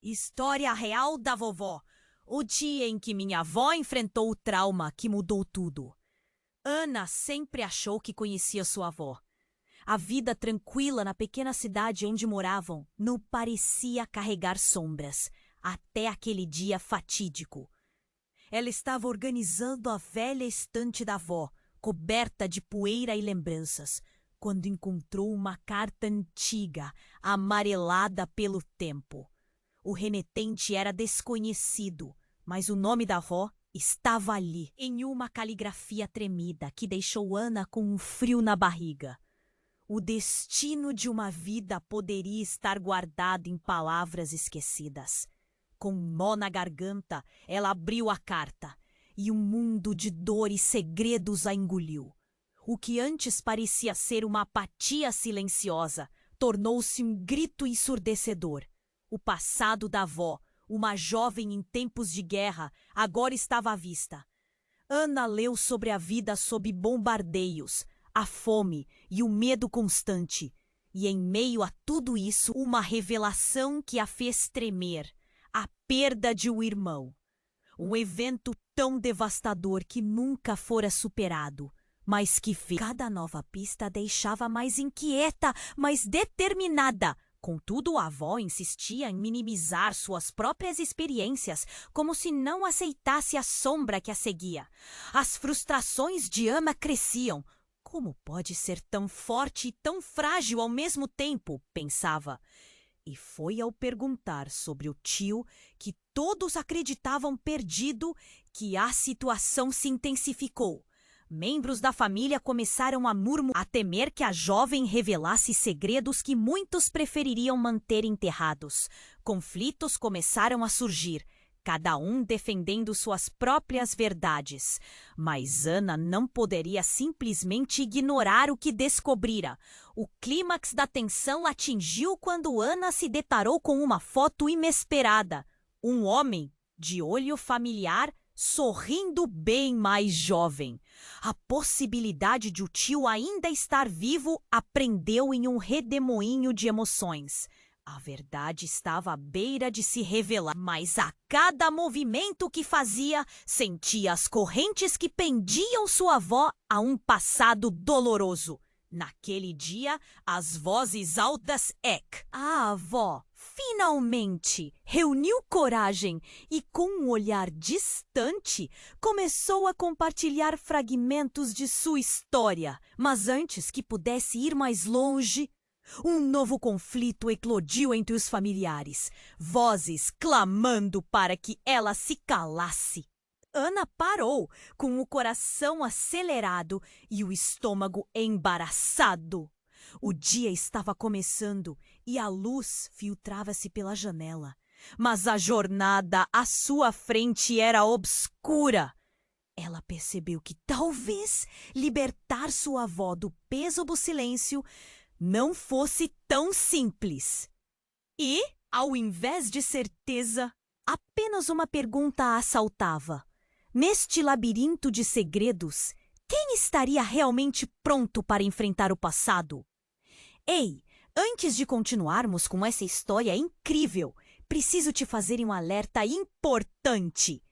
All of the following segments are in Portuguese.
História real da vovó. O dia em que minha avó enfrentou o trauma que mudou tudo. Ana sempre achou que conhecia sua avó. A vida tranquila na pequena cidade onde moravam não parecia carregar sombras, até aquele dia fatídico. Ela estava organizando a velha estante da avó, coberta de poeira e lembranças, quando encontrou uma carta antiga, amarelada pelo tempo. O remetente era desconhecido, mas o nome da avó estava ali, em uma caligrafia tremida que deixou Ana com um frio na barriga. O destino de uma vida poderia estar guardado em palavras esquecidas. Com um nó na garganta, ela abriu a carta, e um mundo de dor e segredos a engoliu. O que antes parecia ser uma apatia silenciosa, tornou-se um grito ensurdecedor. O passado da avó, uma jovem em tempos de guerra, agora estava à vista. Ana leu sobre a vida sob bombardeios, a fome e o medo constante. E em meio a tudo isso, uma revelação que a fez tremer: a perda de um irmão. Um evento tão devastador que nunca fora superado, mas que cada nova pista a deixava mais inquieta, mais determinada. Contudo, a avó insistia em minimizar suas próprias experiências, como se não aceitasse a sombra que a seguia. As frustrações de Ana cresciam. Como pode ser tão forte e tão frágil ao mesmo tempo? Pensava. E foi ao perguntar sobre o tio, que todos acreditavam perdido, que a situação se intensificou. Membros da família começaram a murmurar, a temer que a jovem revelasse segredos que muitos prefeririam manter enterrados. Conflitos começaram a surgir, cada um defendendo suas próprias verdades. Mas Ana não poderia simplesmente ignorar o que descobrira. O clímax da tensão atingiu quando Ana se deparou com uma foto inesperada. Um homem, de olho familiar, sorrindo bem mais jovem. A possibilidade de o tio ainda estar vivo a prendeu em um redemoinho de emoções. A verdade estava à beira de se revelar, mas a cada movimento que fazia, sentia as correntes que pendiam sua avó a um passado doloroso. Naquele dia, as vozes altas a avó finalmente reuniu coragem e, com um olhar distante, começou a compartilhar fragmentos de sua história. Mas antes que pudesse ir mais longe, um novo conflito eclodiu entre os familiares, vozes clamando para que ela se calasse. Ana parou, com o coração acelerado e o estômago embaraçado. O dia estava começando e a luz filtrava-se pela janela, mas a jornada à sua frente era obscura. Ela percebeu que talvez libertar sua avó do peso do silêncio não fosse tão simples. E, ao invés de certeza, apenas uma pergunta a assaltava. Neste labirinto de segredos, quem estaria realmente pronto para enfrentar o passado? Ei, antes de continuarmos com essa história incrível, preciso te fazer um alerta importante.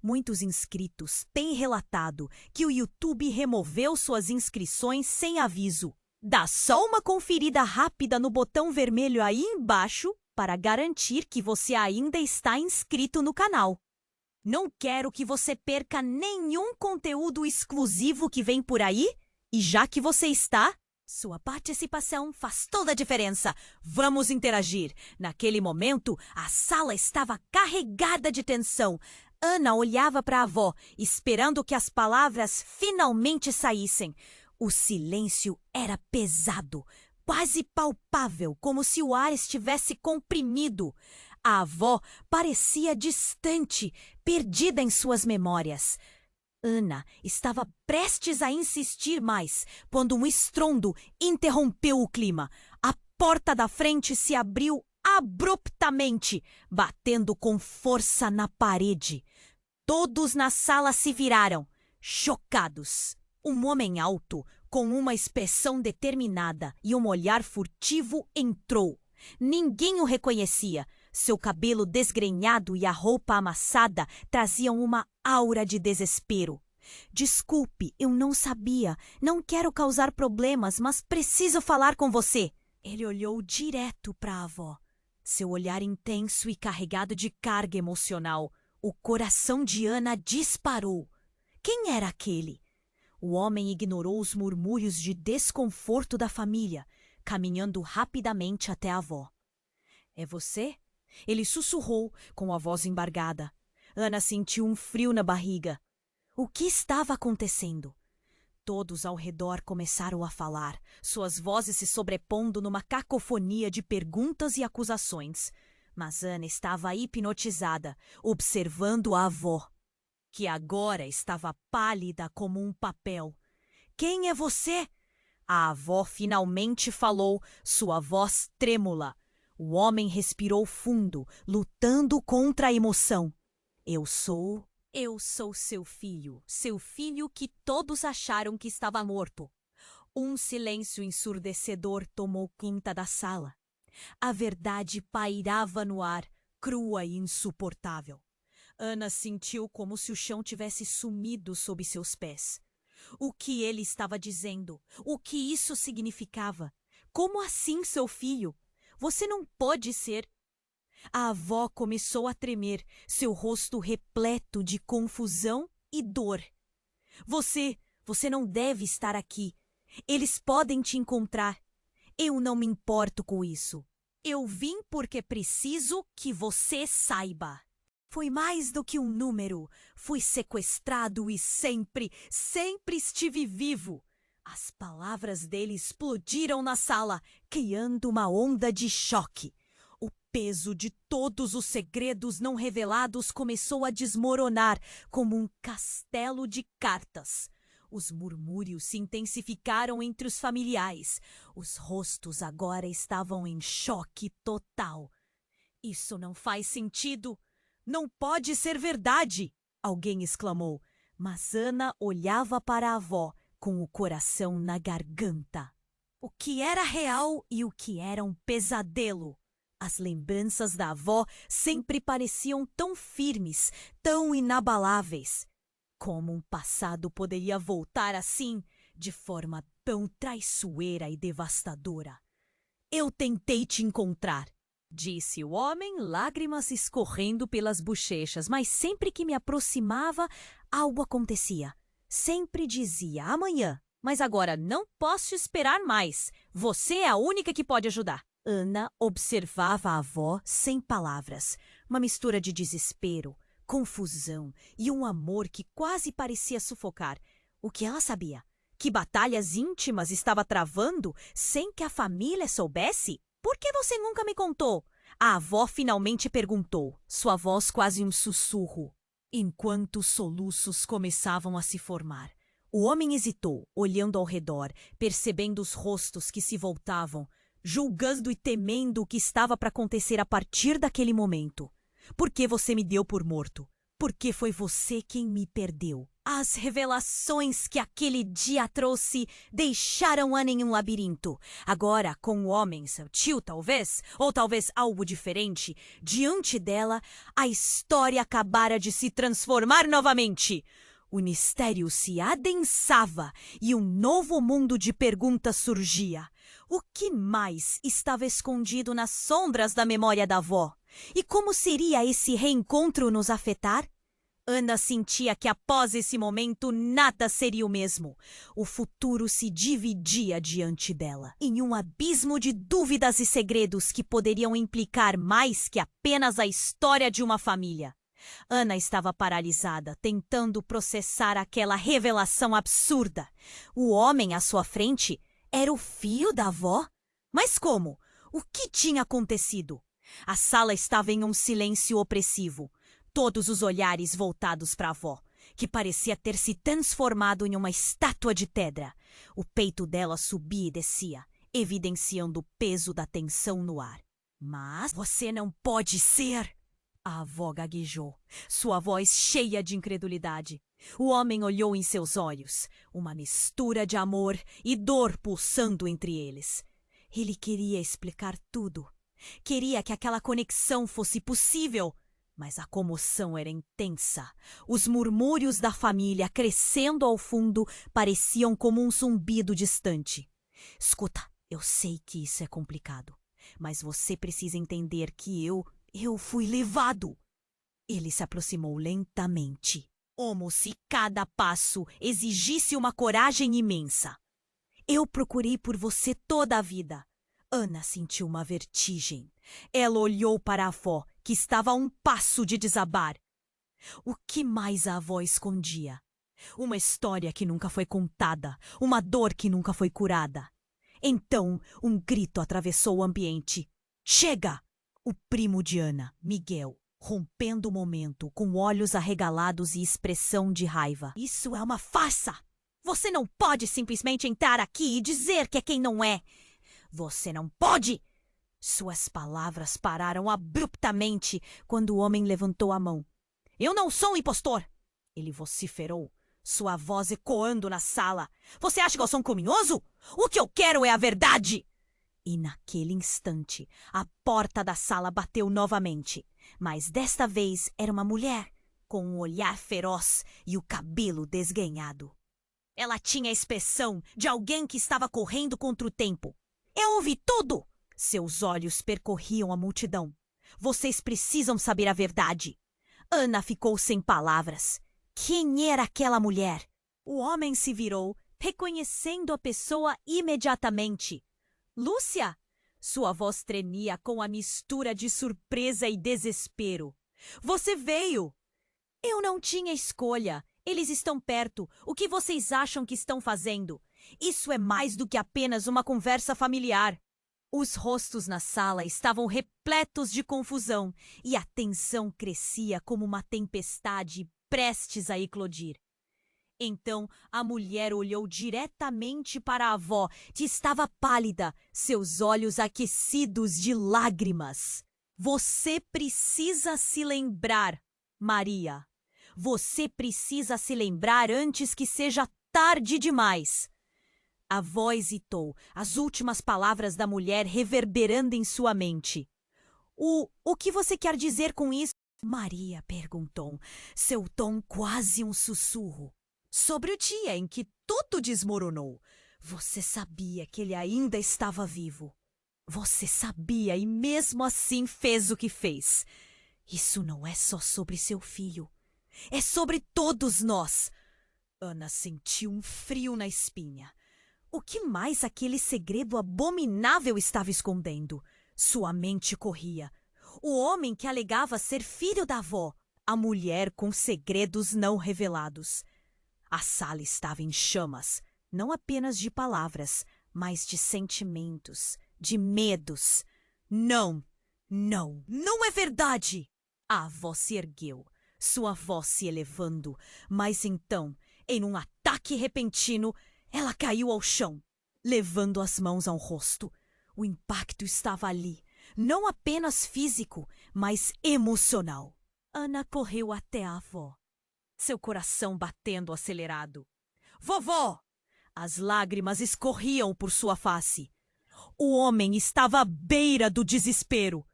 Muitos inscritos têm relatado que o YouTube removeu suas inscrições sem aviso. Dá só uma conferida rápida no botão vermelho aí embaixo para garantir que você ainda está inscrito no canal. Não quero que você perca nenhum conteúdo exclusivo que vem por aí, e já que você está, sua participação faz toda a diferença. Vamos interagir. Naquele momento, a sala estava carregada de tensão. Ana olhava para a avó, esperando que as palavras finalmente saíssem. O silêncio era pesado, quase palpável, como se o ar estivesse comprimido. A avó parecia distante, perdida em suas memórias. Ana estava prestes a insistir mais, quando um estrondo interrompeu o clima. A porta da frente se abriu abruptamente, batendo com força na parede. Todos na sala se viraram, chocados. Um homem alto, com uma expressão determinada e um olhar furtivo, entrou. Ninguém o reconhecia. Seu cabelo desgrenhado e a roupa amassada traziam uma aura de desespero. Desculpe, eu não sabia. Não quero causar problemas, mas preciso falar com você. Ele olhou direto para a avó. Seu olhar intenso e carregado de carga emocional. O coração de Ana disparou. Quem era aquele? O homem ignorou os murmúrios de desconforto da família, caminhando rapidamente até a avó. É você? Ele sussurrou com a voz embargada. Ana sentiu um frio na barriga. O que estava acontecendo? Todos ao redor começaram a falar, suas vozes se sobrepondo numa cacofonia de perguntas e acusações. Mas Ana estava hipnotizada, observando a avó, que agora estava pálida como um papel. Quem é você? A avó finalmente falou, sua voz trêmula. O homem respirou fundo, lutando contra a emoção. Eu sou seu filho que todos acharam que estava morto. Um silêncio ensurdecedor tomou conta da sala. A verdade pairava no ar, crua e insuportável. Ana sentiu como se o chão tivesse sumido sob seus pés. O que ele estava dizendo? O que isso significava? Como assim, seu filho? Você não pode ser... A avó começou a tremer, seu rosto repleto de confusão e dor. Você não deve estar aqui. Eles podem te encontrar. Eu não me importo com isso. Eu vim porque preciso que você saiba. Foi mais do que um número. Fui sequestrado e sempre estive vivo. As palavras dele explodiram na sala, criando uma onda de choque. O peso de todos os segredos não revelados começou a desmoronar como um castelo de cartas. Os murmúrios se intensificaram entre os familiares. Os rostos agora estavam em choque total. Isso não faz sentido. Não pode ser verdade! Alguém exclamou. Mas Ana olhava para a avó com o coração na garganta. O que era real e o que era um pesadelo? As lembranças da avó sempre pareciam tão firmes, tão inabaláveis. Como um passado poderia voltar assim, de forma tão traiçoeira e devastadora? Eu tentei te encontrar, disse o homem, lágrimas escorrendo pelas bochechas, mas sempre que me aproximava, algo acontecia. Sempre dizia amanhã, mas agora não posso esperar mais. Você é a única que pode ajudar. Ana observava a avó sem palavras, uma mistura de desespero, confusão e um amor que quase parecia sufocar. O que ela sabia? Que batalhas íntimas estava travando sem que a família soubesse? Por que você nunca me contou? A avó finalmente perguntou, sua voz quase um sussurro, enquanto soluços começavam a se formar. O homem hesitou, olhando ao redor, percebendo os rostos que se voltavam, julgando e temendo o que estava para acontecer a partir daquele momento. Por que você me deu por morto? Porque foi você quem me perdeu. As revelações que aquele dia trouxe deixaram Ana em um labirinto. Agora, com o homem, seu tio talvez, ou talvez algo diferente, diante dela, a história acabara de se transformar novamente. O mistério se adensava e um novo mundo de perguntas surgia. O que mais estava escondido nas sombras da memória da avó? E como seria esse reencontro nos afetar? Ana sentia que após esse momento nada seria o mesmo. O futuro se dividia diante dela, em um abismo de dúvidas e segredos que poderiam implicar mais que apenas a história de uma família. Ana estava paralisada, tentando processar aquela revelação absurda. O homem à sua frente era o filho da avó? Mas como? O que tinha acontecido? A sala estava em um silêncio opressivo. Todos os olhares voltados para a avó, que parecia ter se transformado em uma estátua de pedra. O peito dela subia e descia, evidenciando o peso da tensão no ar. Mas você não pode ser... A avó gaguejou, sua voz cheia de incredulidade. O homem olhou em seus olhos, uma mistura de amor e dor pulsando entre eles. Ele queria explicar tudo. Queria que aquela conexão fosse possível, mas a comoção era intensa. Os murmúrios da família crescendo ao fundo pareciam como um zumbido distante. Escuta, eu sei que isso é complicado, mas você precisa entender que eu fui levado. Ele se aproximou lentamente, como se cada passo exigisse uma coragem imensa. Eu procurei por você toda a vida. Ana sentiu uma vertigem. Ela olhou para a avó, que estava a um passo de desabar. O que mais a avó escondia? Uma história que nunca foi contada, uma dor que nunca foi curada. Então, um grito atravessou o ambiente. Chega! O primo de Ana, Miguel, rompendo o momento, com olhos arregalados e expressão de raiva. Isso é uma farsa! Você não pode simplesmente entrar aqui e dizer que é quem não é. Você não pode! Suas palavras pararam abruptamente quando o homem levantou a mão. Eu não sou um impostor! Ele vociferou, sua voz ecoando na sala. Você acha que eu sou um criminoso? O que eu quero é a verdade! E naquele instante, a porta da sala bateu novamente. Mas desta vez era uma mulher, com um olhar feroz e o cabelo desgrenhado. Ela tinha a expressão de alguém que estava correndo contra o tempo. Eu ouvi tudo! Seus olhos percorriam a multidão. Vocês precisam saber a verdade. Ana ficou sem palavras. Quem era aquela mulher? O homem se virou, reconhecendo a pessoa imediatamente. Lúcia! Sua voz tremia com a mistura de surpresa e desespero. Você veio! Eu não tinha escolha. Eles estão perto. O que vocês acham que estão fazendo? Isso é mais do que apenas uma conversa familiar. Os rostos na sala estavam repletos de confusão e a tensão crescia como uma tempestade prestes a eclodir. Então a mulher olhou diretamente para a avó, que estava pálida, seus olhos aquecidos de lágrimas. Você precisa se lembrar, Maria. Você precisa se lembrar antes que seja tarde demais. A voz hesitou, as últimas palavras da mulher reverberando em sua mente. O que você quer dizer com isso? Maria perguntou, seu tom quase um sussurro. Sobre o dia em que tudo desmoronou. Você sabia que ele ainda estava vivo. Você sabia e mesmo assim fez o que fez. Isso não é só sobre seu filho. É sobre todos nós. Ana sentiu um frio na espinha. O que mais aquele segredo abominável estava escondendo? Sua mente corria. O homem que alegava ser filho da avó. A mulher com segredos não revelados. A sala estava em chamas, não apenas de palavras, mas de sentimentos, de medos. Não, não, não é verdade! A avó se ergueu, sua voz se elevando, mas então, em um ataque repentino, ela caiu ao chão, levando as mãos ao rosto. O impacto estava ali, não apenas físico, mas emocional. Ana correu até a avó, seu coração batendo acelerado. Vovó! As lágrimas escorriam por sua face. O homem estava à beira do desespero.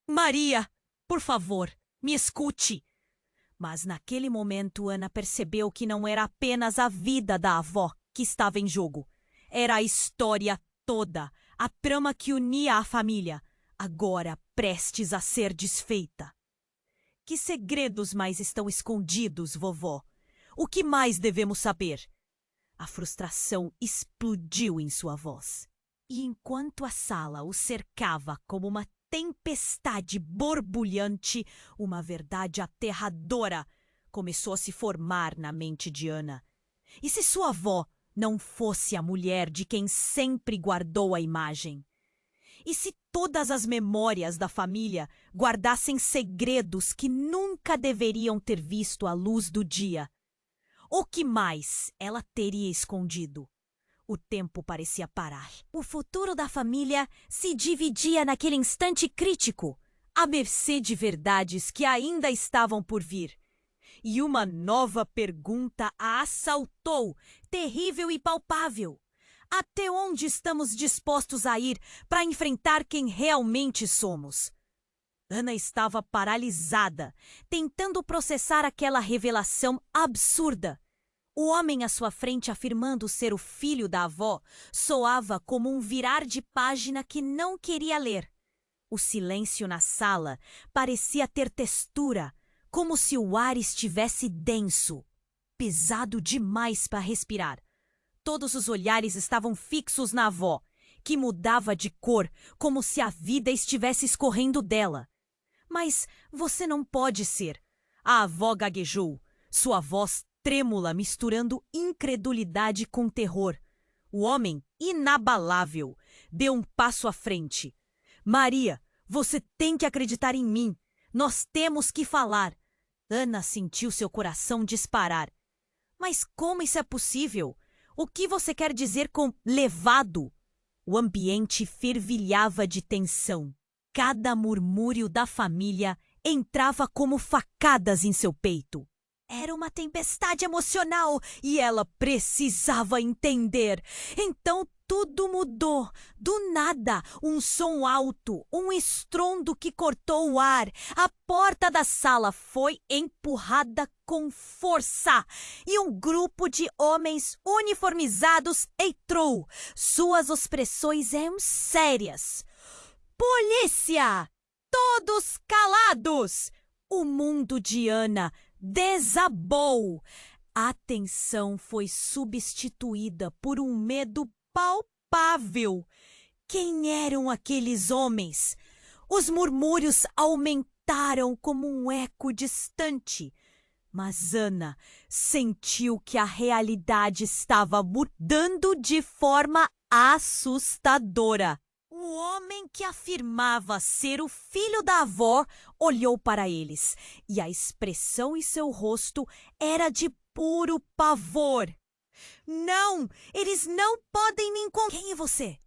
Maria, por favor, me escute. Mas naquele momento Ana percebeu que não era apenas a vida da avó que estava em jogo. Era a história toda, a trama que unia a família, agora prestes a ser desfeita. Que segredos mais estão escondidos, vovó? O que mais devemos saber? A frustração explodiu em sua voz. E enquanto a sala o cercava como uma tempestade borbulhante, uma verdade aterradora começou a se formar na mente de Ana. E se sua avó não fosse a mulher de quem sempre guardou a imagem? E se todas as memórias da família guardassem segredos que nunca deveriam ter visto a luz do dia? O que mais ela teria escondido? O tempo parecia parar. O futuro da família se dividia naquele instante crítico, à mercê de verdades que ainda estavam por vir. E uma nova pergunta a assaltou, terrível e palpável. Até onde estamos dispostos a ir para enfrentar quem realmente somos? Ana estava paralisada, tentando processar aquela revelação absurda. O homem à sua frente afirmando ser o filho da avó soava como um virar de página que não queria ler. O silêncio na sala parecia ter textura, como se o ar estivesse denso, pesado demais para respirar. Todos os olhares estavam fixos na avó, que mudava de cor, como se a vida estivesse escorrendo dela. Mas você não pode ser. A avó gaguejou, sua voz trêmula misturando incredulidade com terror. O homem, inabalável, deu um passo à frente. Maria, você tem que acreditar em mim. Nós temos que falar. Ana sentiu seu coração disparar. Mas como isso é possível? O que você quer dizer com levado? O ambiente fervilhava de tensão. Cada murmúrio da família entrava como facadas em seu peito. Era uma tempestade emocional e ela precisava entender. Então tudo mudou. Do nada, um som alto, um estrondo que cortou o ar. A porta da sala foi empurrada com força e um grupo de homens uniformizados entrou. Suas expressões eram sérias. Polícia! Todos calados! O mundo de Ana desabou. A tensão foi substituída por um medo palpável. Quem eram aqueles homens? Os murmúrios aumentaram como um eco distante. Mas Ana sentiu que a realidade estava mudando de forma assustadora. O homem que afirmava ser o filho da avó olhou para eles, e a expressão em seu rosto era de puro pavor. Não, eles não podem me encontrar. Quem é você?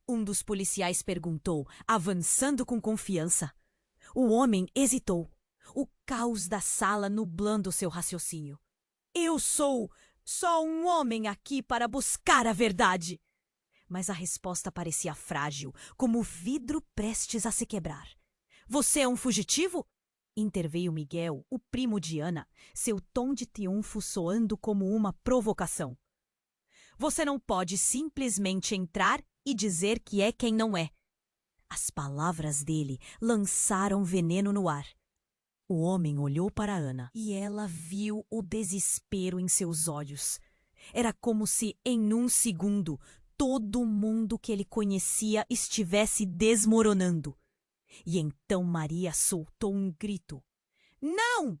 Um dos policiais perguntou, avançando com confiança. O homem hesitou, o caos da sala nublando seu raciocínio. Eu sou só um homem aqui para buscar a verdade. Mas a resposta parecia frágil, como vidro prestes a se quebrar. Você é um fugitivo? Interveio Miguel, o primo de Ana, seu tom de triunfo soando como uma provocação. Você não pode simplesmente entrar e dizer que é quem não é. As palavras dele lançaram veneno no ar. O homem olhou para Ana e ela viu o desespero em seus olhos. Era como se, em um segundo, todo mundo que ele conhecia estivesse desmoronando. E então Maria soltou um grito. Não!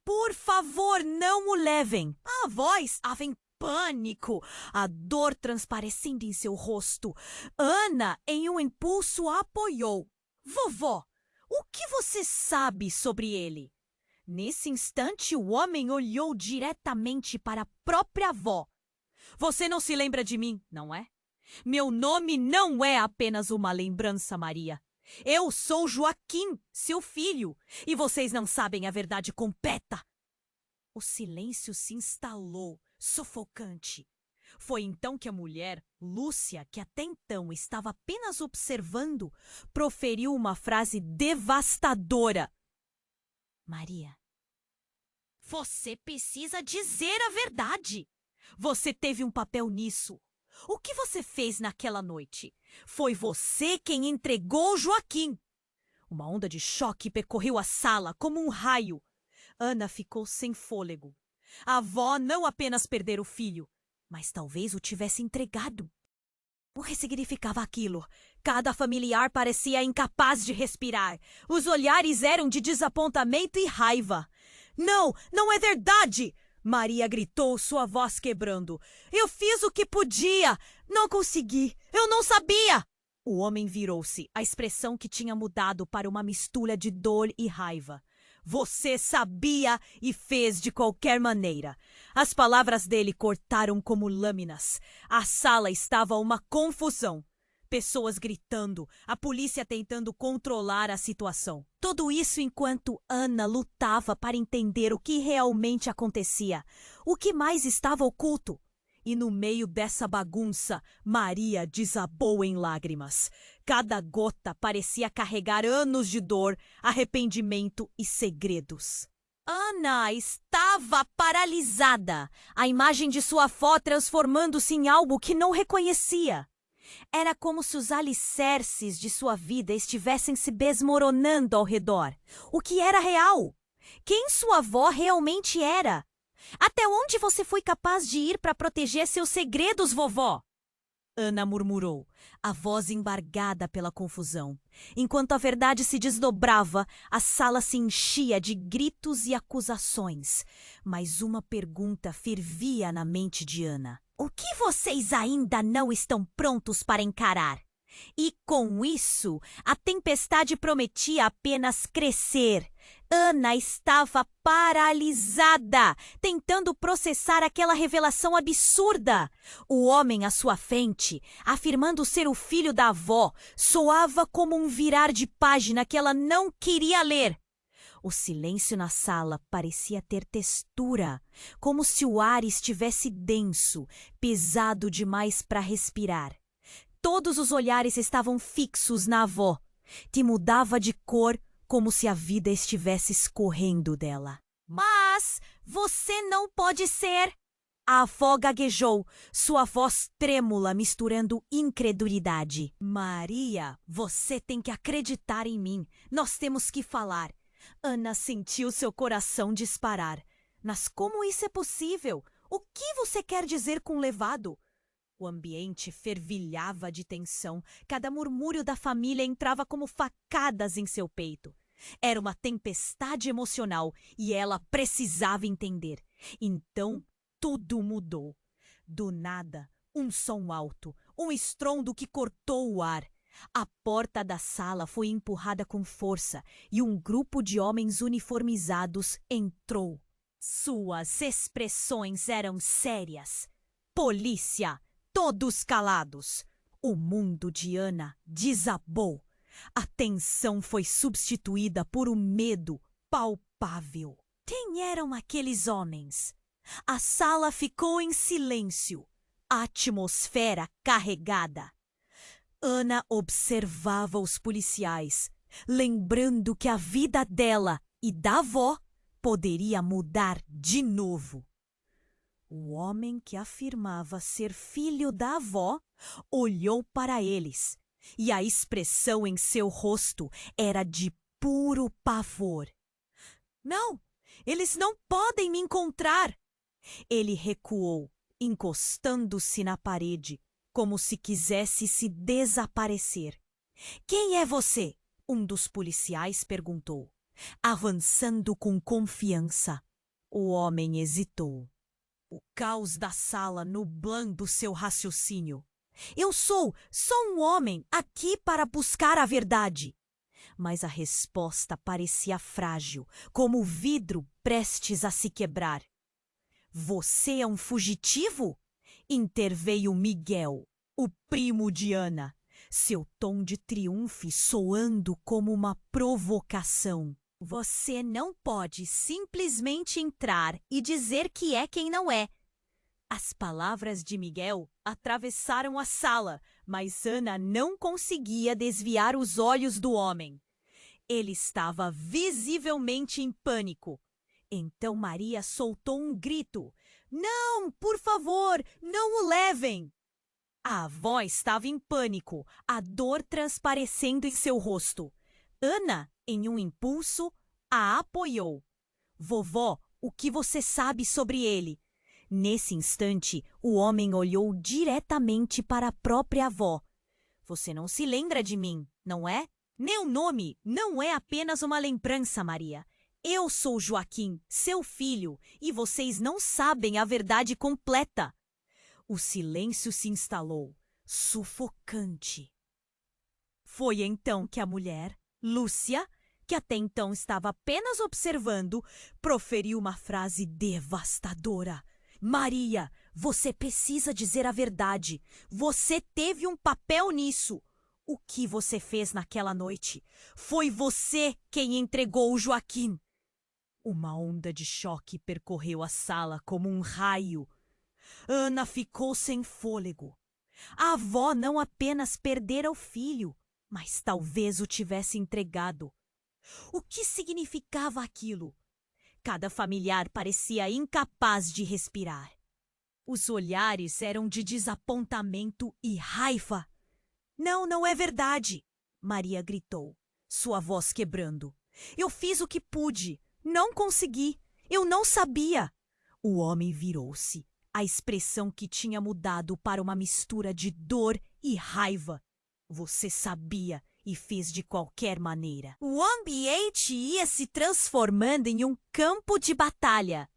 Por favor, não o levem! A voz estava em pânico, a dor transparecendo em seu rosto. Ana, em um impulso, a apoiou. Vovó, o que você sabe sobre ele? Nesse instante, o homem olhou diretamente para a própria avó. Você não se lembra de mim, não é? Meu nome não é apenas uma lembrança, Maria. Eu sou Joaquim, seu filho, e vocês não sabem a verdade completa. O silêncio se instalou, sufocante. Foi então que a mulher, Lúcia, que até então estava apenas observando, proferiu uma frase devastadora. Maria, você precisa dizer a verdade. Você teve um papel nisso. O que você fez naquela noite? Foi você quem entregou Joaquim. Uma onda de choque percorreu a sala como um raio. Ana ficou sem fôlego. A avó não apenas perdera o filho, mas talvez o tivesse entregado. O que significava aquilo? Cada familiar parecia incapaz de respirar. Os olhares eram de desapontamento e raiva. Não, não é verdade! Maria gritou, sua voz quebrando. Eu fiz o que podia! Não consegui! Eu não sabia! O homem virou-se, a expressão que tinha mudado para uma mistura de dor e raiva. Você sabia e fez de qualquer maneira. As palavras dele cortaram como lâminas. A sala estava uma confusão. Pessoas gritando, a polícia tentando controlar a situação. Tudo isso enquanto Ana lutava para entender o que realmente acontecia. O que mais estava oculto? E no meio dessa bagunça, Maria desabou em lágrimas. Cada gota parecia carregar anos de dor, arrependimento e segredos. Ana estava paralisada, a imagem de sua avó transformando-se em algo que não reconhecia. Era como se os alicerces de sua vida estivessem se desmoronando ao redor. O que era real? Quem sua avó realmente era? Até onde você foi capaz de ir para proteger seus segredos, vovó? Ana murmurou, a voz embargada pela confusão. Enquanto a verdade se desdobrava, a sala se enchia de gritos e acusações. Mas uma pergunta fervia na mente de Ana. O que vocês ainda não estão prontos para encarar? E com isso, a tempestade prometia apenas crescer. Ana estava paralisada, tentando processar aquela revelação absurda. O homem à sua frente, afirmando ser o filho da avó, soava como um virar de página que ela não queria ler. O silêncio na sala parecia ter textura, como se o ar estivesse denso, pesado demais para respirar. Todos os olhares estavam fixos na avó, que mudava de cor como se a vida estivesse escorrendo dela. Mas você não pode ser! A avó gaguejou, sua voz trêmula misturando incredulidade. Maria, você tem que acreditar em mim. Nós temos que falar. Ana sentiu seu coração disparar. Mas como isso é possível? O que você quer dizer com levado? O ambiente fervilhava de tensão. Cada murmúrio da família entrava como facadas em seu peito. Era uma tempestade emocional e ela precisava entender. Então, tudo mudou. Do nada, um som alto, um estrondo que cortou o ar. A porta da sala foi empurrada com força e um grupo de homens uniformizados entrou. Suas expressões eram sérias. Polícia! Todos calados. O mundo de Ana desabou. A tensão foi substituída por um medo palpável. Quem eram aqueles homens? A sala ficou em silêncio, a atmosfera carregada. Ana observava os policiais, lembrando que a vida dela e da avó poderia mudar de novo. O homem que afirmava ser filho da avó olhou para eles, e a expressão em seu rosto era de puro pavor. Não, eles não podem me encontrar! Ele recuou, encostando-se na parede, como se quisesse se desaparecer. Quem é você? Um dos policiais perguntou, avançando com confiança. O homem hesitou. O caos da sala nublando seu raciocínio. Eu sou só um homem aqui para buscar a verdade. Mas a resposta parecia frágil, como o vidro prestes a se quebrar. Você é um fugitivo? Interveio Miguel, o primo de Ana, seu tom de triunfo soando como uma provocação. Você não pode simplesmente entrar e dizer que é quem não é. As palavras de Miguel atravessaram a sala, mas Ana não conseguia desviar os olhos do homem. Ele estava visivelmente em pânico. Então Maria soltou um grito. Não, por favor, não o levem! A avó estava em pânico, a dor transparecendo em seu rosto. Ana, em um impulso, a apoiou. Vovó, o que você sabe sobre ele? Nesse instante, o homem olhou diretamente para a própria avó. Você não se lembra de mim, não é? Meu nome não é apenas uma lembrança, Maria. Eu sou Joaquim, seu filho, e vocês não sabem a verdade completa. O silêncio se instalou, sufocante. Foi então que a mulher, Lúcia, que até então estava apenas observando, proferiu uma frase devastadora. Maria, você precisa dizer a verdade. Você teve um papel nisso. O que você fez naquela noite? Foi você quem entregou o Joaquim. Uma onda de choque percorreu a sala como um raio. Ana ficou sem fôlego. A avó não apenas perdera o filho, mas talvez o tivesse entregado. O que significava aquilo? Cada familiar parecia incapaz de respirar. Os olhares eram de desapontamento e raiva. Não, não é verdade, Maria gritou, sua voz quebrando. Eu fiz o que pude. Não consegui. Eu não sabia. O homem virou-se. A expressão que tinha mudado para uma mistura de dor e raiva. Você sabia e fez de qualquer maneira. O ambiente ia se transformando em um campo de batalha.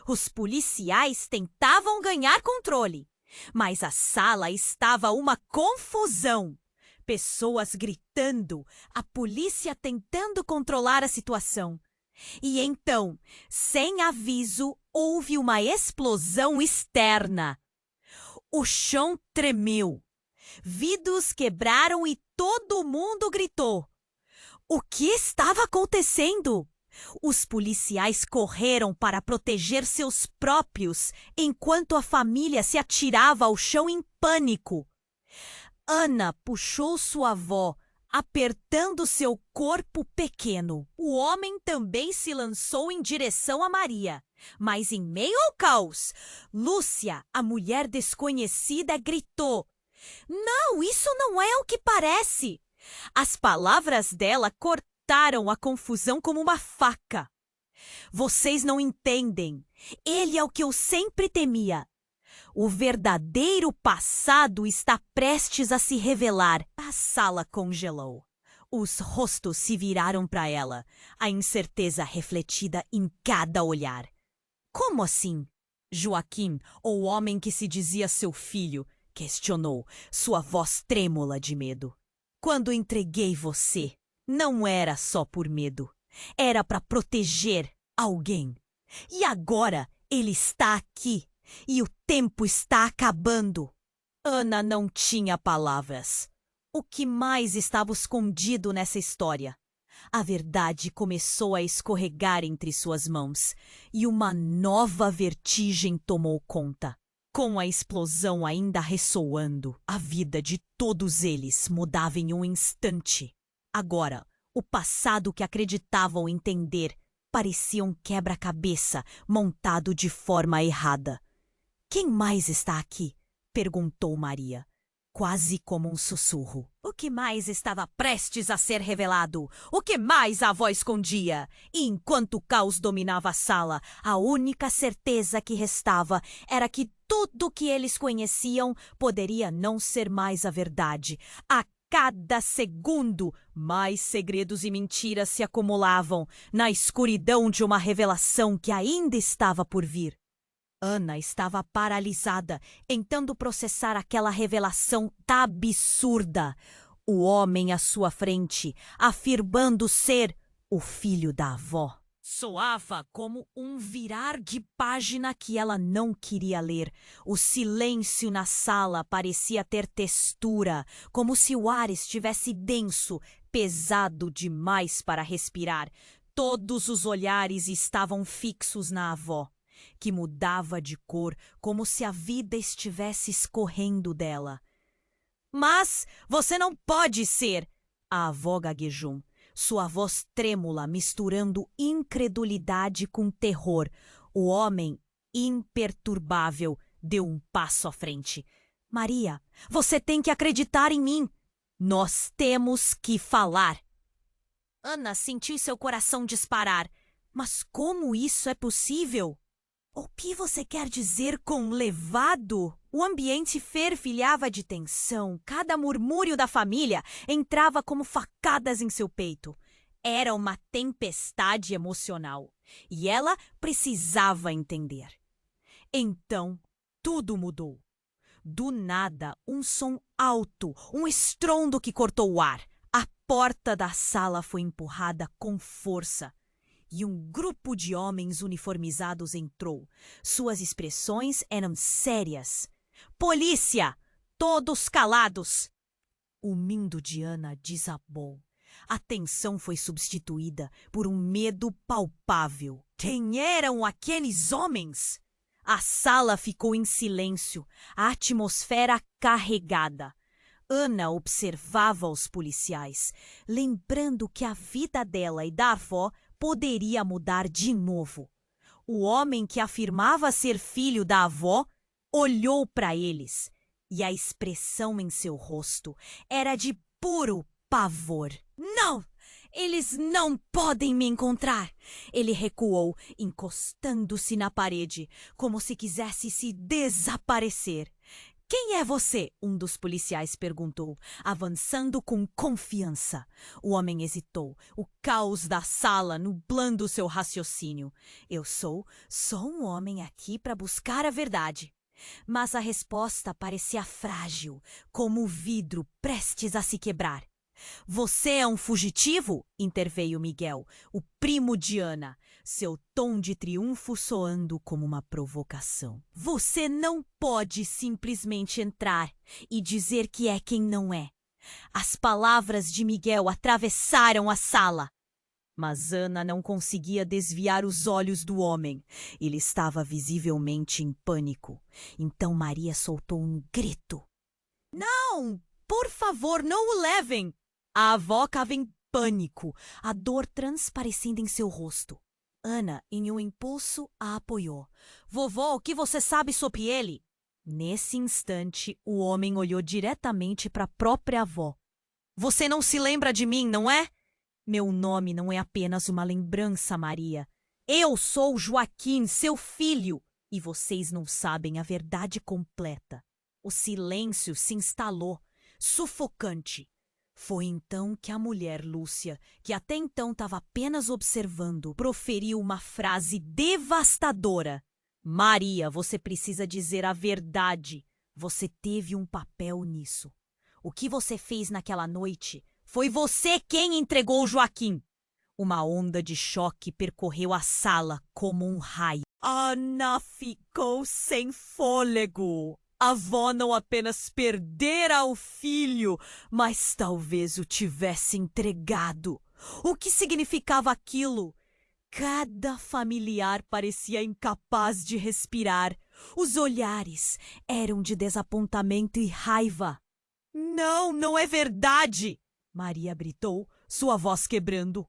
Os policiais tentavam ganhar controle, mas a sala estava uma confusão. Pessoas gritando, a polícia tentando controlar a situação. E então, sem aviso, houve uma explosão externa. O chão tremeu. Vidros quebraram e todo mundo gritou. O que estava acontecendo? Os policiais correram para proteger seus próprios, enquanto a família se atirava ao chão em pânico. Ana puxou sua avó, apertando seu corpo pequeno. O homem também se lançou em direção a Maria. Mas em meio ao caos, Lúcia, a mulher desconhecida, gritou: Não, isso não é o que parece! As palavras dela cortaram a confusão como uma faca. Vocês não entendem. Ele é o que eu sempre temia. O verdadeiro passado está prestes a se revelar. A sala congelou. Os rostos se viraram para ela, a incerteza refletida em cada olhar. Como assim? Joaquim, o homem que se dizia seu filho, questionou, sua voz trêmula de medo. Quando entreguei você, não era só por medo. Era para proteger alguém. E agora ele está aqui. E o tempo está acabando. Ana não tinha palavras. O que mais estava escondido nessa história? A verdade começou a escorregar entre suas mãos, e uma nova vertigem tomou conta. Com a explosão ainda ressoando, a vida de todos eles mudava em um instante. Agora, o passado que acreditavam entender parecia um quebra-cabeça montado de forma errada. Quem mais está aqui? Perguntou Maria, quase como um sussurro. O que mais estava prestes a ser revelado? O que mais a avó escondia? E enquanto o caos dominava a sala, a única certeza que restava era que tudo que eles conheciam poderia não ser mais a verdade. A cada segundo, mais segredos e mentiras se acumulavam na escuridão de uma revelação que ainda estava por vir. Ana estava paralisada, tentando processar aquela revelação absurda. O homem à sua frente, afirmando ser o filho da avó. Soava como um virar de página que ela não queria ler. O silêncio na sala parecia ter textura, como se o ar estivesse denso, pesado demais para respirar. Todos os olhares estavam fixos na avó, que mudava de cor como se a vida estivesse escorrendo dela. Mas você não pode ser! A avó gaguejou, sua voz trêmula misturando incredulidade com terror. O homem, imperturbável, deu um passo à frente. Maria, você tem que acreditar em mim. Nós temos que falar. Ana sentiu seu coração disparar. Mas como isso é possível? O que você quer dizer com levado? O ambiente fervilhava de tensão. Cada murmúrio da família entrava como facadas em seu peito. Era uma tempestade emocional. E ela precisava entender. Então, tudo mudou. Do nada, um som alto, um estrondo que cortou o ar. A porta da sala foi empurrada com força. E um grupo de homens uniformizados entrou. Suas expressões eram sérias. Polícia! Todos calados! O mindo de Ana desabou. A tensão foi substituída por um medo palpável. Quem eram aqueles homens? A sala ficou em silêncio, a atmosfera carregada. Ana observava os policiais, lembrando que a vida dela e da avó poderia mudar de novo. O homem que afirmava ser filho da avó olhou para eles e a expressão em seu rosto era de puro pavor. Não! Eles não podem me encontrar! Ele recuou, encostando-se na parede, como se quisesse se desaparecer. Quem é você? Um dos policiais perguntou, avançando com confiança. O homem hesitou, o caos da sala nublando seu raciocínio. Eu sou só um homem aqui para buscar a verdade. Mas a resposta parecia frágil, como o vidro prestes a se quebrar. Você é um fugitivo? Interveio Miguel, o primo de Ana, seu tom de triunfo soando como uma provocação. Você não pode simplesmente entrar e dizer que é quem não é. As palavras de Miguel atravessaram a sala. Mas Ana não conseguia desviar os olhos do homem. Ele estava visivelmente em pânico. Então Maria soltou um grito. Não! Por favor, não o levem! A avó estava em pânico, a dor transparecendo em seu rosto. Ana, em um impulso, a apoiou. Vovó, o que você sabe sobre ele? Nesse instante, o homem olhou diretamente para a própria avó. Você não se lembra de mim, não é? Meu nome não é apenas uma lembrança, Maria. Eu sou Joaquim, seu filho, e vocês não sabem a verdade completa. O silêncio se instalou, sufocante. Foi então que a mulher Lúcia, que até então estava apenas observando, proferiu uma frase devastadora. Maria, você precisa dizer a verdade. Você teve um papel nisso. O que você fez naquela noite foi você quem entregou Joaquim. Uma onda de choque percorreu a sala como um raio. Ana ficou sem fôlego. A avó não apenas perdera o filho, mas talvez o tivesse entregado. O que significava aquilo? Cada familiar parecia incapaz de respirar. Os olhares eram de desapontamento e raiva. Não, não é verdade! Maria gritou, sua voz quebrando.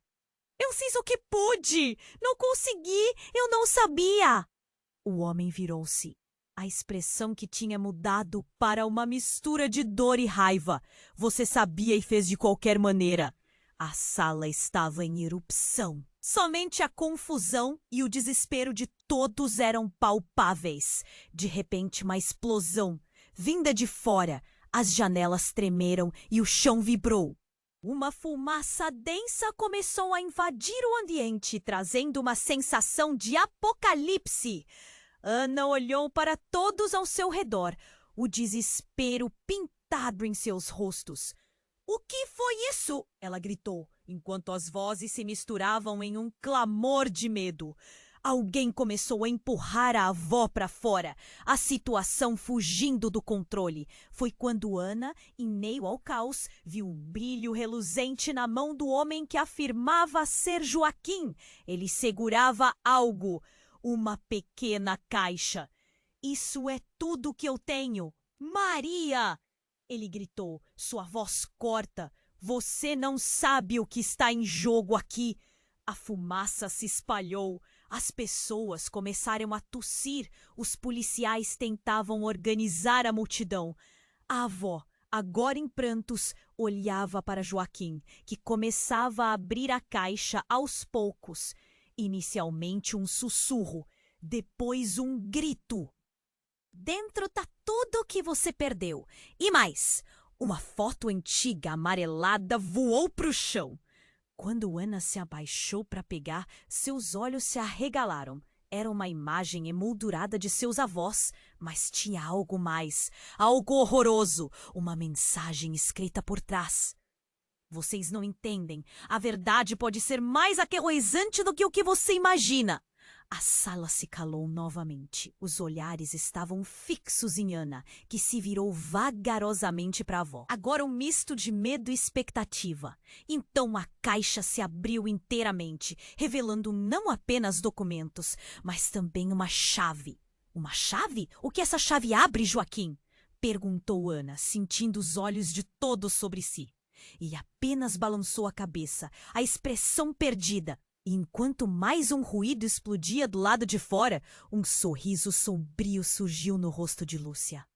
Eu fiz o que pude! Não consegui! Eu não sabia! O homem virou-se. A expressão que tinha mudado para uma mistura de dor e raiva. Você sabia e fez de qualquer maneira. A sala estava em erupção. Somente a confusão e o desespero de todos eram palpáveis. De repente, uma explosão. Vinda de fora, as janelas tremeram e o chão vibrou. Uma fumaça densa começou a invadir o ambiente, trazendo uma sensação de apocalipse. Ana olhou para todos ao seu redor, o desespero pintado em seus rostos. O que foi isso? Ela gritou, enquanto as vozes se misturavam em um clamor de medo. Alguém começou a empurrar a avó para fora, a situação fugindo do controle. Foi quando Ana, em meio ao caos, viu um brilho reluzente na mão do homem que afirmava ser Joaquim. Ele segurava algo. Uma pequena caixa. Isso é tudo que eu tenho. Maria! Ele gritou, sua voz corta. Você não sabe o que está em jogo aqui. A fumaça se espalhou. As pessoas começaram a tossir. Os policiais tentavam organizar a multidão. A avó, agora em prantos, olhava para Joaquim, que começava a abrir a caixa aos poucos. Inicialmente um sussurro, depois um grito. Dentro tá tudo o que você perdeu. E mais, uma foto antiga amarelada voou pro chão. Quando Ana se abaixou para pegar, seus olhos se arregalaram. Era uma imagem emoldurada de seus avós, mas tinha algo mais, algo horroroso, uma mensagem escrita por trás. Vocês não entendem. A verdade pode ser mais aterrorizante do que o que você imagina. A sala se calou novamente. Os olhares estavam fixos em Ana, que se virou vagarosamente para a avó. Agora um misto de medo e expectativa. Então a caixa se abriu inteiramente, revelando não apenas documentos, mas também uma chave. Uma chave? O que essa chave abre, Joaquim? Perguntou Ana, sentindo os olhos de todos sobre si. Ele apenas balançou a cabeça, a expressão perdida. E enquanto mais um ruído explodia do lado de fora, um sorriso sombrio surgiu no rosto de Lúcia.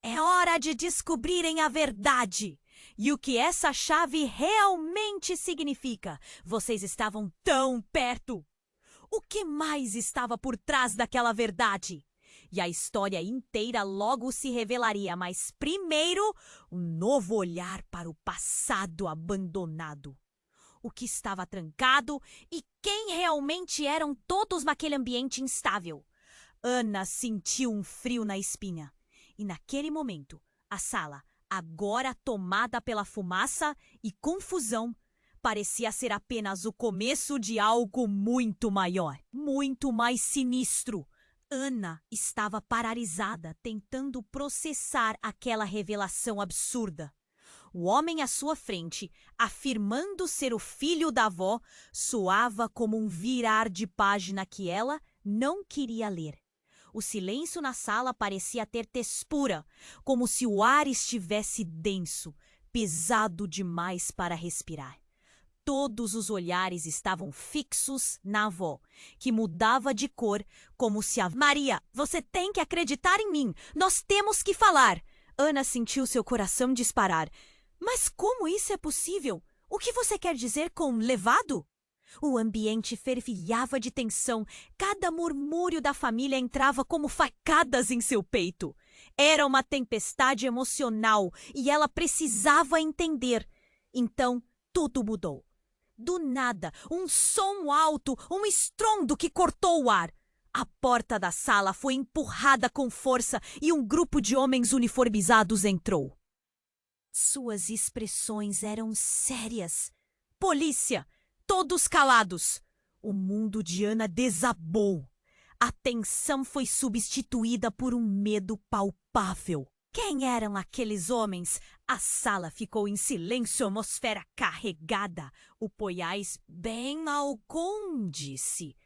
É hora de descobrirem a verdade! E o que essa chave realmente significa? Vocês estavam tão perto! O que mais estava por trás daquela verdade? E a história inteira logo se revelaria, mas primeiro, um novo olhar para o passado abandonado. O que estava trancado e quem realmente eram todos naquele ambiente instável. Ana sentiu um frio na espinha. E naquele momento, a sala, agora tomada pela fumaça e confusão, parecia ser apenas o começo de algo muito maior, muito mais sinistro. Ana estava paralisada, tentando processar aquela revelação absurda. O homem à sua frente, afirmando ser o filho da avó, soava como um virar de página que ela não queria ler. O silêncio na sala parecia ter textura, como se o ar estivesse denso, pesado demais para respirar. Todos os olhares estavam fixos na avó, que mudava de cor, como se a... Maria, você tem que acreditar em mim! Nós temos que falar! Ana sentiu seu coração disparar. Mas como isso é possível? O que você quer dizer com levado? O ambiente fervilhava de tensão. Cada murmúrio da família entrava como facadas em seu peito. Era uma tempestade emocional e ela precisava entender. Então, tudo mudou. Do nada, um som alto, um estrondo que cortou o ar. A porta da sala foi empurrada com força e um grupo de homens uniformizados entrou. Suas expressões eram sérias. Polícia! Todos calados. O mundo de Ana desabou. A tensão foi substituída por um medo palpável. Quem eram aqueles homens? A sala ficou em silêncio, atmosfera carregada. O Poiás bem algum disse.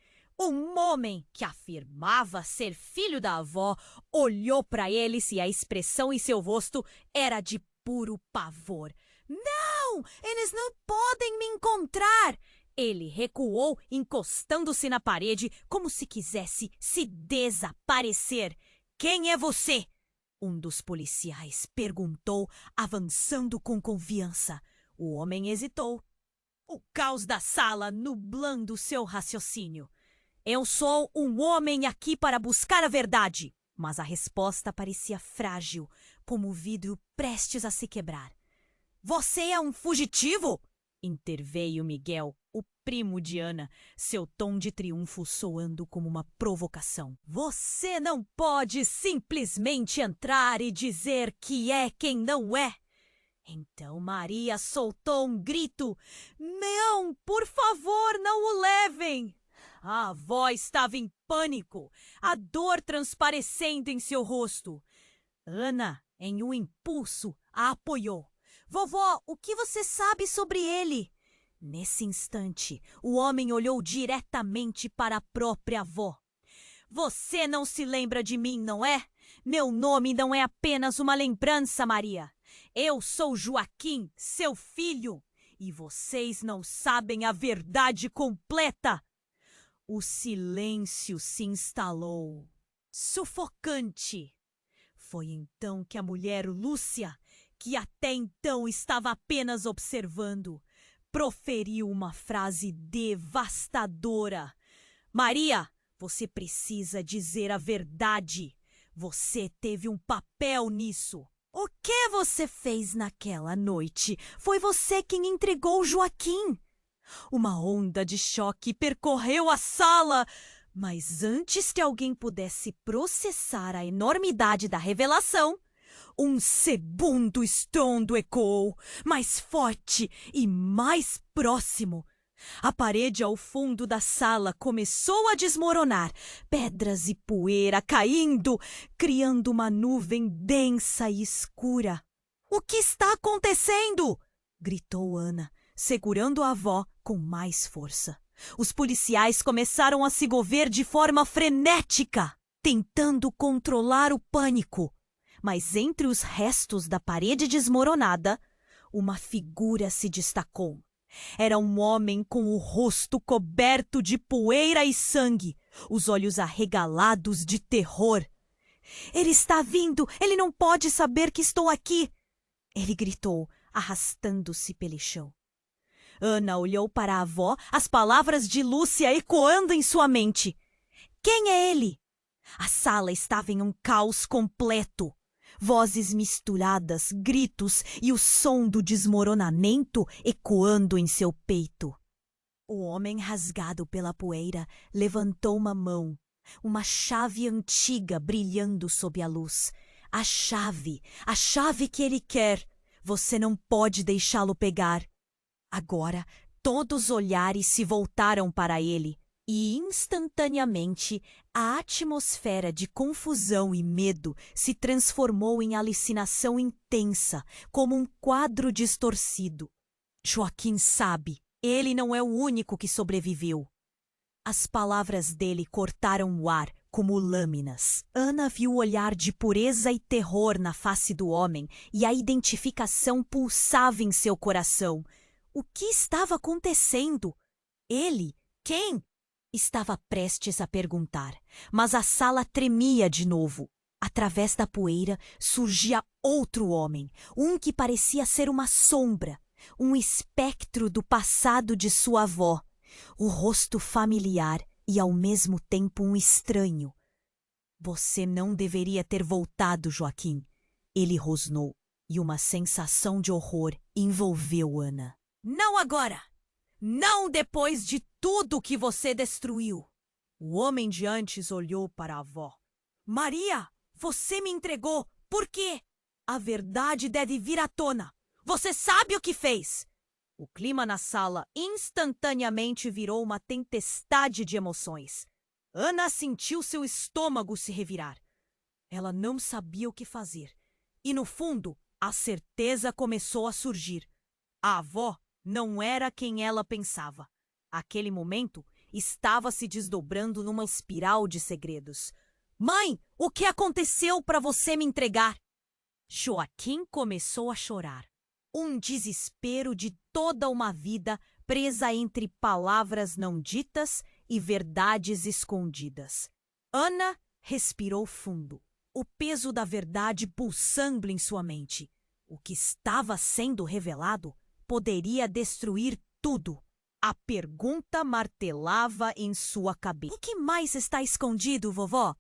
Um homem que afirmava ser filho da avó olhou para eles e a expressão em seu rosto era de puro pavor. Não! Eles não podem me encontrar! Ele recuou, encostando-se na parede, como se quisesse se desaparecer. Quem é você? Um dos policiais perguntou, avançando com confiança. O homem hesitou. O caos da sala nublando seu raciocínio. Eu sou um homem aqui para buscar a verdade. Mas a resposta parecia frágil, como o vidro prestes a se quebrar. Você é um fugitivo? Interveio Miguel, o primo de Ana, seu tom de triunfo soando como uma provocação. Você não pode simplesmente entrar e dizer que é quem não é. Então Maria soltou um grito. Não, por favor, não o levem. A avó estava em pânico, a dor transparecendo em seu rosto. Ana, em um impulso, a apoiou. Vovó, o que você sabe sobre ele? Nesse instante, o homem olhou diretamente para a própria avó. Você não se lembra de mim, não é? Meu nome não é apenas uma lembrança, Maria. Eu sou Joaquim, seu filho, e vocês não sabem a verdade completa. O silêncio se instalou, sufocante. Foi então que a mulher Lúcia, que até então estava apenas observando, proferiu uma frase devastadora. Maria, você precisa dizer a verdade. Você teve um papel nisso. O que você fez naquela noite? Foi você quem entregou Joaquim. Uma onda de choque percorreu a sala. Mas antes que alguém pudesse processar a enormidade da revelação, um segundo estrondo ecoou, mais forte e mais próximo. A parede ao fundo da sala começou a desmoronar, pedras e poeira caindo, criando uma nuvem densa e escura. — O que está acontecendo? Gritou Ana, segurando a avó com mais força. Os policiais começaram a se mover de forma frenética. tentando controlar o pânico. Mas entre os restos da parede desmoronada, uma figura se destacou. Era um homem com o rosto coberto de poeira e sangue, os olhos arregalados de terror. Ele está vindo! Ele não pode saber que estou aqui! Ele gritou, arrastando-se pelo chão. Ana olhou para a avó, as palavras de Lúcia ecoando em sua mente. Quem é ele? A sala estava em um caos completo. Vozes misturadas, gritos e o som do desmoronamento ecoando em seu peito. O homem, rasgado pela poeira, levantou uma mão, uma chave antiga brilhando sob a luz. A chave que ele quer. Você não pode deixá-lo pegar. Agora, todos os olhares se voltaram para ele. E, instantaneamente, a atmosfera de confusão e medo se transformou em alucinação intensa, como um quadro distorcido. Joaquim sabe, ele não é o único que sobreviveu. As palavras dele cortaram o ar como lâminas. Ana viu o olhar de pureza e terror na face do homem e a identificação pulsava em seu coração. O que estava acontecendo? Ele? Quem? Estava prestes a perguntar, mas a sala tremia de novo. Através da poeira surgia outro homem, um que parecia ser uma sombra, um espectro do passado de sua avó, o rosto familiar e ao mesmo tempo um estranho. Você não deveria ter voltado, Joaquim, ele rosnou, e uma sensação de horror envolveu Ana. Não agora! Não depois de tudo que você destruiu! O homem de antes olhou para a avó. Maria, você me entregou. Por quê? A verdade deve vir à tona. Você sabe o que fez! O clima na sala instantaneamente virou uma tempestade de emoções. Ana sentiu seu estômago se revirar. Ela não sabia o que fazer. E, no fundo, a certeza começou a surgir. A avó não era quem ela pensava. Aquele momento estava se desdobrando numa espiral de segredos. Mãe, o que aconteceu para você me entregar? Joaquim começou a chorar. Um desespero de toda uma vida presa entre palavras não ditas e verdades escondidas. Ana respirou fundo, o peso da verdade pulsando em sua mente. O que estava sendo revelado poderia destruir tudo. A pergunta martelava em sua cabeça. O que mais está escondido, vovó?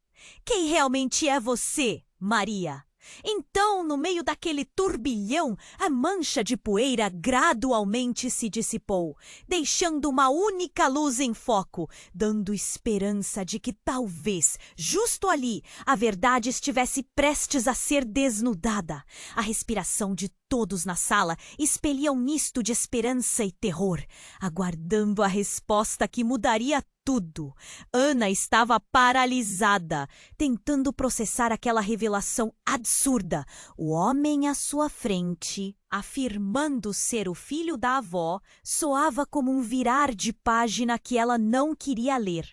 Quem realmente é você, Maria? Então, no meio daquele turbilhão, a mancha de poeira gradualmente se dissipou, deixando uma única luz em foco, dando esperança de que talvez, justo ali, a verdade estivesse prestes a ser desnudada. A respiração de todos na sala expelia um misto de esperança e terror, aguardando a resposta que mudaria tudo. Ana estava paralisada, tentando processar aquela revelação absurda. O homem à sua frente, afirmando ser o filho da avó, soava como um virar de página que ela não queria ler.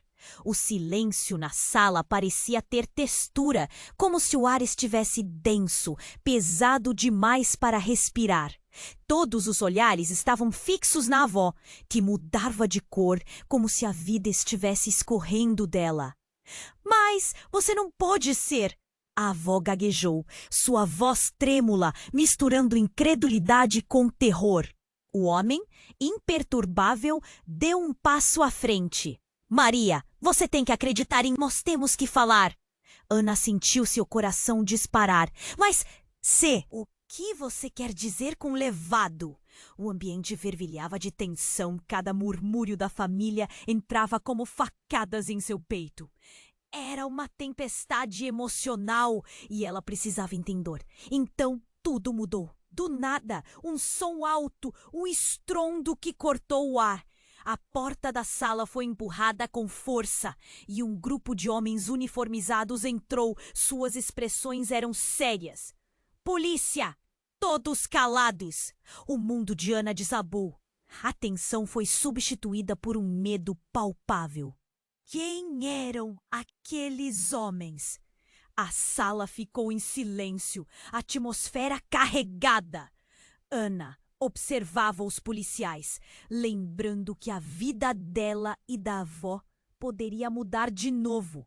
O silêncio na sala parecia ter textura, como se o ar estivesse denso, pesado demais para respirar. Todos os olhares estavam fixos na avó, que mudava de cor, como se a vida estivesse escorrendo dela. Mas você não pode ser! A avó gaguejou, sua voz trêmula, misturando incredulidade com terror. O homem, imperturbável, deu um passo à frente. Maria, você tem que acreditar em nós, temos que falar. Ana sentiu seu coração disparar. Mas, o que você quer dizer com levado? O ambiente fervilhava de tensão, cada murmúrio da família entrava como facadas em seu peito. Era uma tempestade emocional e ela precisava entender. Então, tudo mudou. Do nada, um som alto, um estrondo que cortou o ar. A porta da sala foi empurrada com força e um grupo de homens uniformizados entrou. Suas expressões eram sérias. Polícia! Todos calados! O mundo de Ana desabou. A tensão foi substituída por um medo palpável. Quem eram aqueles homens? A sala ficou em silêncio, a atmosfera carregada. Ana observava os policiais, lembrando que a vida dela e da avó poderia mudar de novo.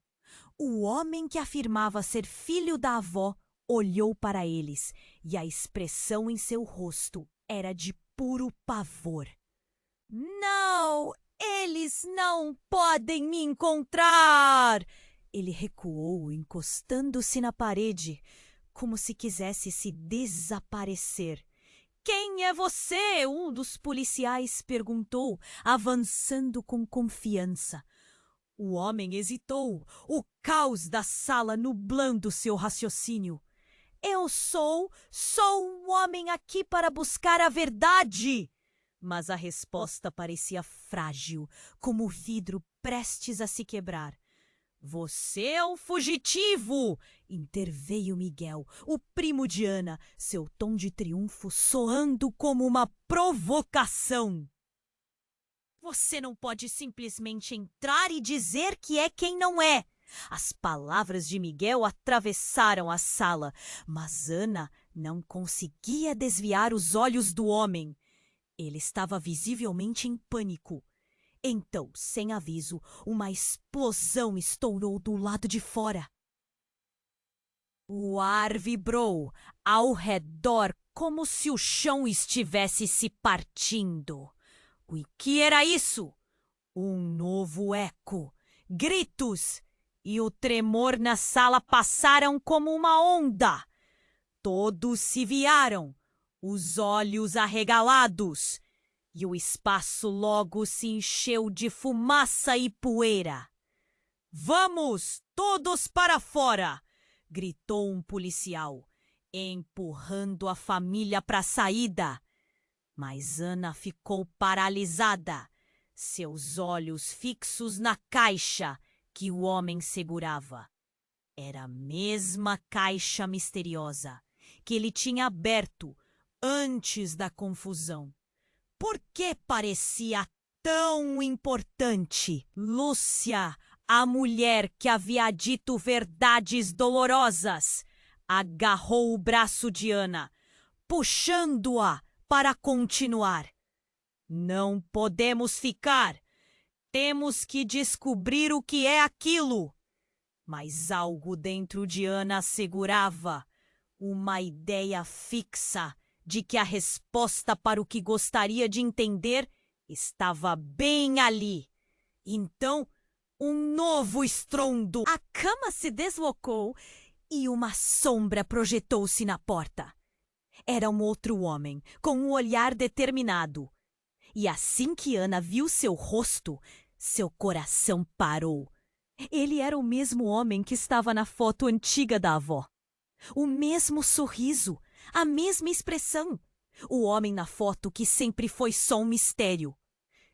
O homem que afirmava ser filho da avó olhou para eles e a expressão em seu rosto era de puro pavor. Não, eles não podem me encontrar! Ele recuou, encostando-se na parede, como se quisesse se desaparecer. Quem é você? Um dos policiais perguntou, avançando com confiança. O homem hesitou, o caos da sala nublando seu raciocínio. Eu sou um homem aqui para buscar a verdade. Mas a resposta parecia frágil, como o vidro prestes a se quebrar. Você é um fugitivo! Interveio Miguel, o primo de Ana, seu tom de triunfo soando como uma provocação. Você não pode simplesmente entrar e dizer que é quem não é. As palavras de Miguel atravessaram a sala, mas Ana não conseguia desviar os olhos do homem. Ele estava visivelmente em pânico. Então, sem aviso, uma explosão estourou do lado de fora. O ar vibrou ao redor como se o chão estivesse se partindo. O que era isso? Um novo eco, gritos, e o tremor na sala passaram como uma onda. Todos se viaram, os olhos arregalados, e o espaço logo se encheu de fumaça e poeira. Vamos, todos para fora! Gritou um policial, empurrando a família para a saída. Mas Ana ficou paralisada, seus olhos fixos na caixa que o homem segurava. Era a mesma caixa misteriosa que ele tinha aberto antes da confusão. Por que parecia tão importante? Lúcia, a mulher que havia dito verdades dolorosas, agarrou o braço de Ana, puxando-a para continuar. Não podemos ficar. Temos que descobrir o que é aquilo. Mas algo dentro de Ana assegurava uma ideia fixa de que a resposta para o que gostaria de entender estava bem ali. Então, um novo estrondo. A cama se deslocou e uma sombra projetou-se na porta. Era um outro homem, com um olhar determinado. E assim que Ana viu seu rosto, seu coração parou. Ele era o mesmo homem que estava na foto antiga da avó. O mesmo sorriso, a mesma expressão. O homem na foto que sempre foi só um mistério.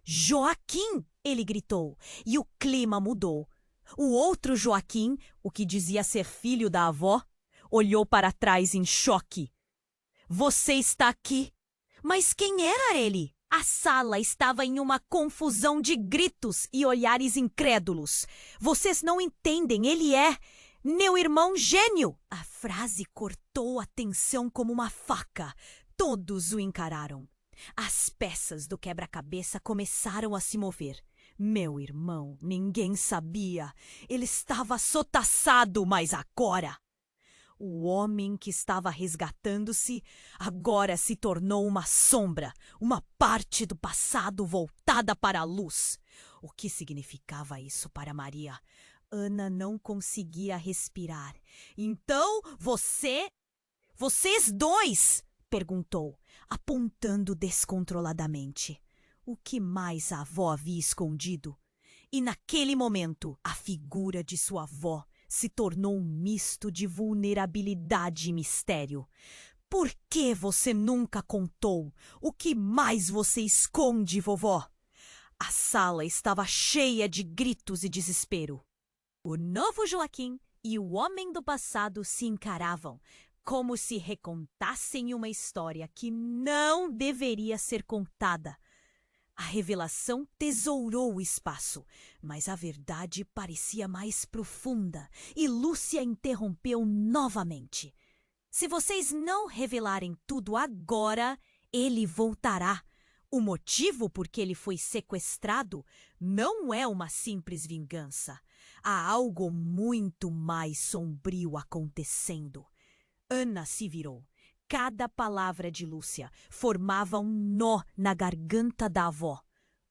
Joaquim! Ele gritou, e o clima mudou. O outro Joaquim, o que dizia ser filho da avó, olhou para trás em choque. Você está aqui? Mas quem era ele? A sala estava em uma confusão de gritos e olhares incrédulos. Vocês não entendem, ele é meu irmão gênio! A frase cortou a tensão como uma faca. Todos o encararam. As peças do quebra-cabeça começaram a se mover. Meu irmão, ninguém sabia. Ele estava sotaçado, mas agora... O homem que estava resgatando-se agora se tornou uma sombra, uma parte do passado voltada para a luz. O que significava isso para Maria? Ana não conseguia respirar. Então, vocês dois? Perguntou, apontando descontroladamente. O que mais a avó havia escondido? E naquele momento, a figura de sua avó se tornou um misto de vulnerabilidade e mistério. Por que você nunca contou? O que mais você esconde, vovó? A sala estava cheia de gritos e desespero. O novo Joaquim e o homem do passado se encaravam, como se recontassem uma história que não deveria ser contada. A revelação tesourou o espaço, mas a verdade parecia mais profunda e Lúcia interrompeu novamente. Se vocês não revelarem tudo agora, ele voltará. O motivo por que ele foi sequestrado não é uma simples vingança. Há algo muito mais sombrio acontecendo. Ana se virou. Cada palavra de Lúcia formava um nó na garganta da avó.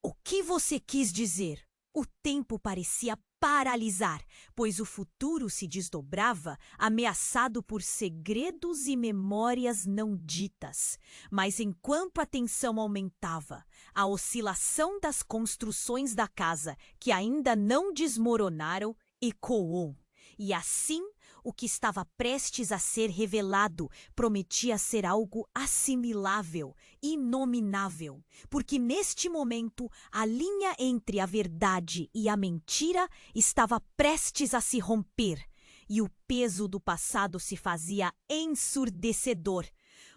O que você quis dizer? O tempo parecia paralisar, pois o futuro se desdobrava, ameaçado por segredos e memórias não ditas. Mas enquanto a tensão aumentava, a oscilação das construções da casa, que ainda não desmoronaram, ecoou. E assim, o que estava prestes a ser revelado prometia ser algo assimilável, inominável, porque neste momento a linha entre a verdade e a mentira estava prestes a se romper, e o peso do passado se fazia ensurdecedor.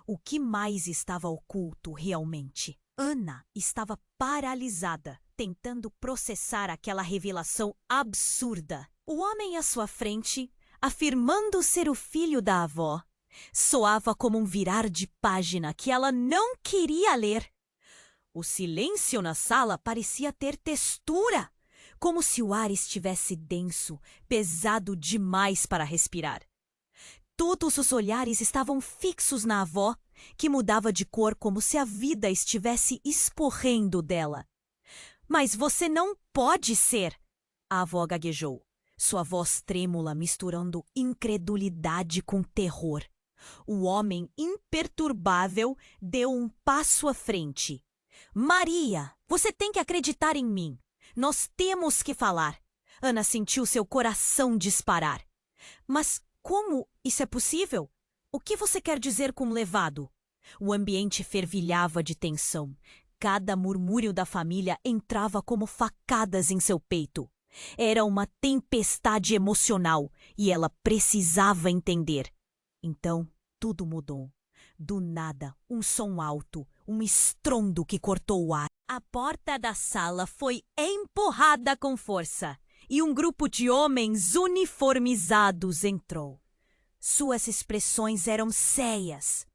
O que mais estava oculto realmente? Ana estava paralisada, tentando processar aquela revelação absurda. O homem à sua frente, afirmando ser o filho da avó, soava como um virar de página que ela não queria ler. O silêncio na sala parecia ter textura, como se o ar estivesse denso, pesado demais para respirar. Todos os olhares estavam fixos na avó, que mudava de cor como se a vida estivesse esporrendo dela. Mas você não pode ser, a avó gaguejou, sua voz trêmula misturando incredulidade com terror. O homem imperturbável deu um passo à frente. Maria, você tem que acreditar em mim. Nós temos que falar. Ana sentiu seu coração disparar. Mas como isso é possível? O que você quer dizer com levado? O ambiente fervilhava de tensão. Cada murmúrio da família entrava como facadas em seu peito. Era uma tempestade emocional e ela precisava entender. Então, tudo mudou. Do nada, um som alto, um estrondo que cortou o ar. A porta da sala foi empurrada com força e um grupo de homens uniformizados entrou. Suas expressões eram sérias.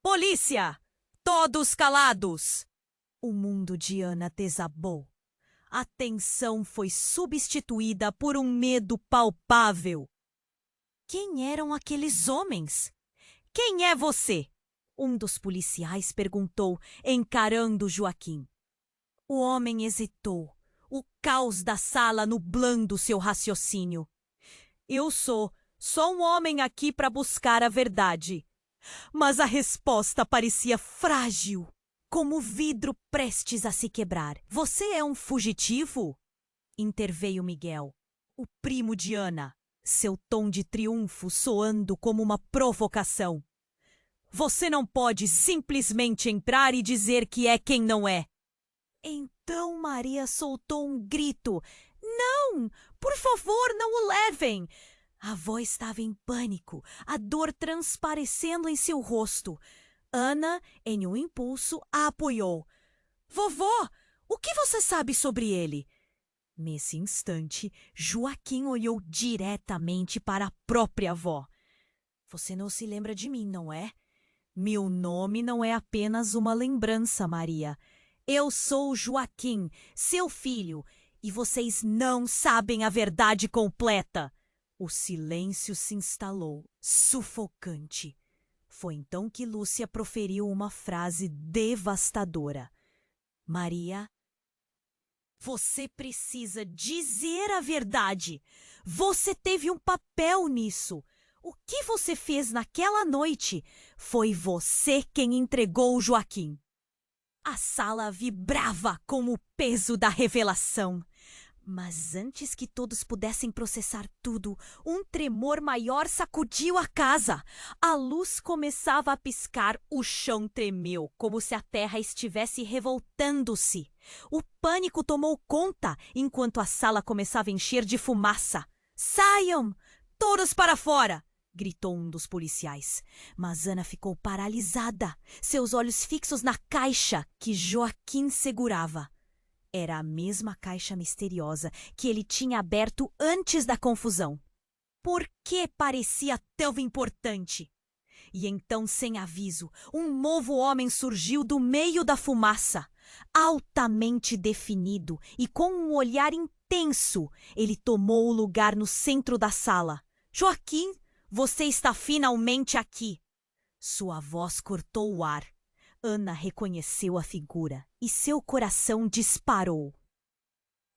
Polícia! Todos calados! O mundo de Ana desabou. A tensão foi substituída por um medo palpável. Quem eram aqueles homens? Quem é você? Um dos policiais perguntou, encarando Joaquim. O homem hesitou, o caos da sala nublando seu raciocínio. Eu sou só um homem aqui para buscar a verdade. Mas a resposta parecia frágil, como vidro prestes a se quebrar. Você é um fugitivo? Interveio Miguel, o primo de Ana, seu tom de triunfo soando como uma provocação. Você não pode simplesmente entrar e dizer que é quem não é. Então Maria soltou um grito. Não! Por favor, não o levem! A avó estava em pânico, a dor transparecendo em seu rosto. Ana, em um impulso, a apoiou. Vovó, o que você sabe sobre ele? Nesse instante, Joaquim olhou diretamente para a própria avó. Você não se lembra de mim, não é? Meu nome não é apenas uma lembrança, Maria. Eu sou Joaquim, seu filho, e vocês não sabem a verdade completa. O silêncio se instalou, sufocante. Foi então que Lúcia proferiu uma frase devastadora. Maria, você precisa dizer a verdade. Você teve um papel nisso. O que você fez naquela noite? Foi você quem entregou o Joaquim. A sala vibrava com o peso da revelação. Mas antes que todos pudessem processar tudo, um tremor maior sacudiu a casa. A luz começava a piscar, o chão tremeu, como se a terra estivesse revoltando-se. O pânico tomou conta, enquanto a sala começava a encher de fumaça. Saiam! Todos para fora! gritou um dos policiais. Mas Ana ficou paralisada, seus olhos fixos na caixa que Joaquim segurava. Era a mesma caixa misteriosa que ele tinha aberto antes da confusão. Por que parecia tão importante? E então, sem aviso, um novo homem surgiu do meio da fumaça. Altamente definido e com um olhar intenso, ele tomou o lugar no centro da sala. Joaquim, você está finalmente aqui. Sua voz cortou o ar. Ana reconheceu a figura e seu coração disparou.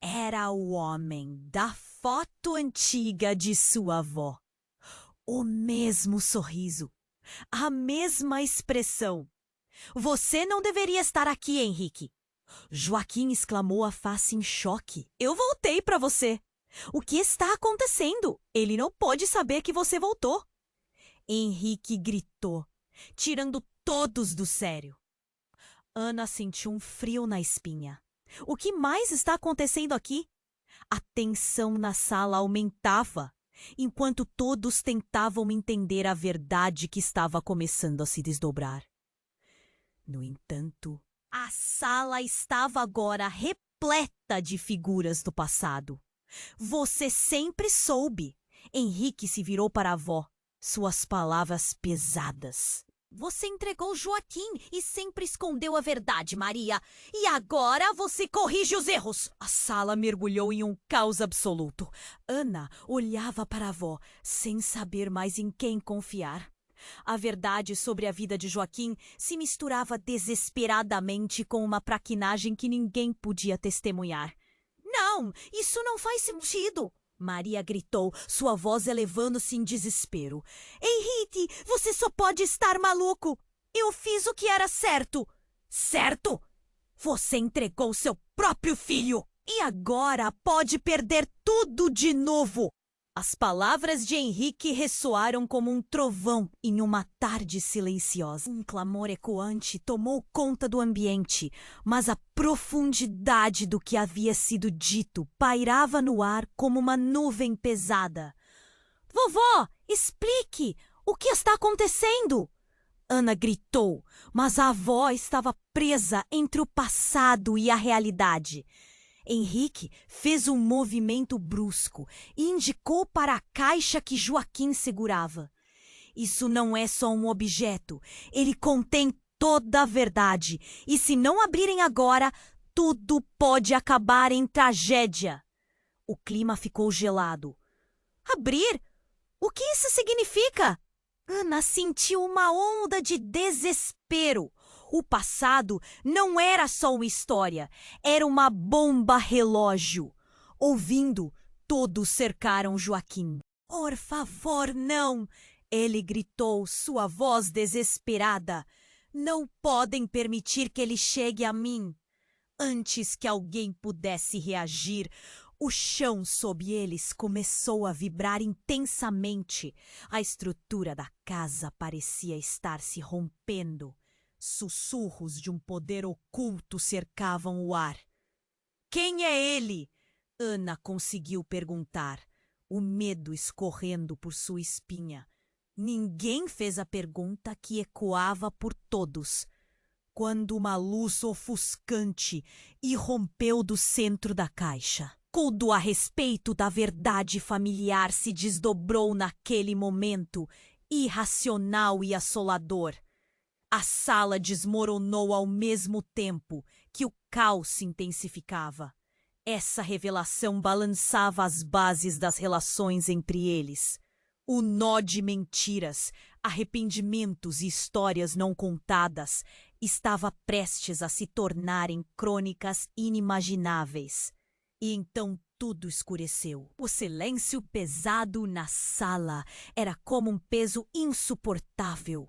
Era o homem da foto antiga de sua avó. O mesmo sorriso, a mesma expressão. Você não deveria estar aqui, Henrique. Joaquim exclamou, a face em choque. Eu voltei para você. O que está acontecendo? Ele não pode saber que você voltou. Henrique gritou, tirando todos do sério. Ana sentiu um frio na espinha. O que mais está acontecendo aqui? A tensão na sala aumentava, enquanto todos tentavam entender a verdade que estava começando a se desdobrar. No entanto, a sala estava agora repleta de figuras do passado. Você sempre soube. Henrique se virou para a avó, suas palavras pesadas. Você entregou Joaquim e sempre escondeu a verdade, Maria. E agora você corrige os erros. A sala mergulhou em um caos absoluto. Ana olhava para a avó, sem saber mais em quem confiar. A verdade sobre a vida de Joaquim se misturava desesperadamente com uma traquinagem que ninguém podia testemunhar. Não, isso não faz sentido! Maria gritou, sua voz elevando-se em desespero. Henrique, você só pode estar maluco! Eu fiz o que era certo! Certo? Você entregou seu próprio filho! E agora pode perder tudo de novo! As palavras de Henrique ressoaram como um trovão em uma tarde silenciosa. Um clamor ecoante tomou conta do ambiente, mas a profundidade do que havia sido dito pairava no ar como uma nuvem pesada. Vovó, explique! O que está acontecendo? Ana gritou, mas a avó estava presa entre o passado e a realidade. Henrique fez um movimento brusco e indicou para a caixa que Joaquim segurava. Isso não é só um objeto. Ele contém toda a verdade. E se não abrirem agora, tudo pode acabar em tragédia. O clima ficou gelado. Abrir? O que isso significa? Ana sentiu uma onda de desespero. O passado não era só uma história, era uma bomba relógio. Ouvindo, todos cercaram Joaquim. Por favor, não! Ele gritou, sua voz desesperada. Não podem permitir que ele chegue a mim. Antes que alguém pudesse reagir, o chão sob eles começou a vibrar intensamente. A estrutura da casa parecia estar se rompendo. Sussurros de um poder oculto cercavam o ar. Quem é ele? Ana conseguiu perguntar, o medo escorrendo por sua espinha. Ninguém fez a pergunta que ecoava por todos, quando uma luz ofuscante irrompeu do centro da caixa. Tudo a respeito da verdade familiar se desdobrou naquele momento, irracional e assolador. A sala desmoronou ao mesmo tempo que o caos se intensificava. Essa revelação balançava as bases das relações entre eles. O nó de mentiras, arrependimentos e histórias não contadas estava prestes a se tornarem crônicas inimagináveis. E então tudo escureceu. O silêncio pesado na sala era como um peso insuportável.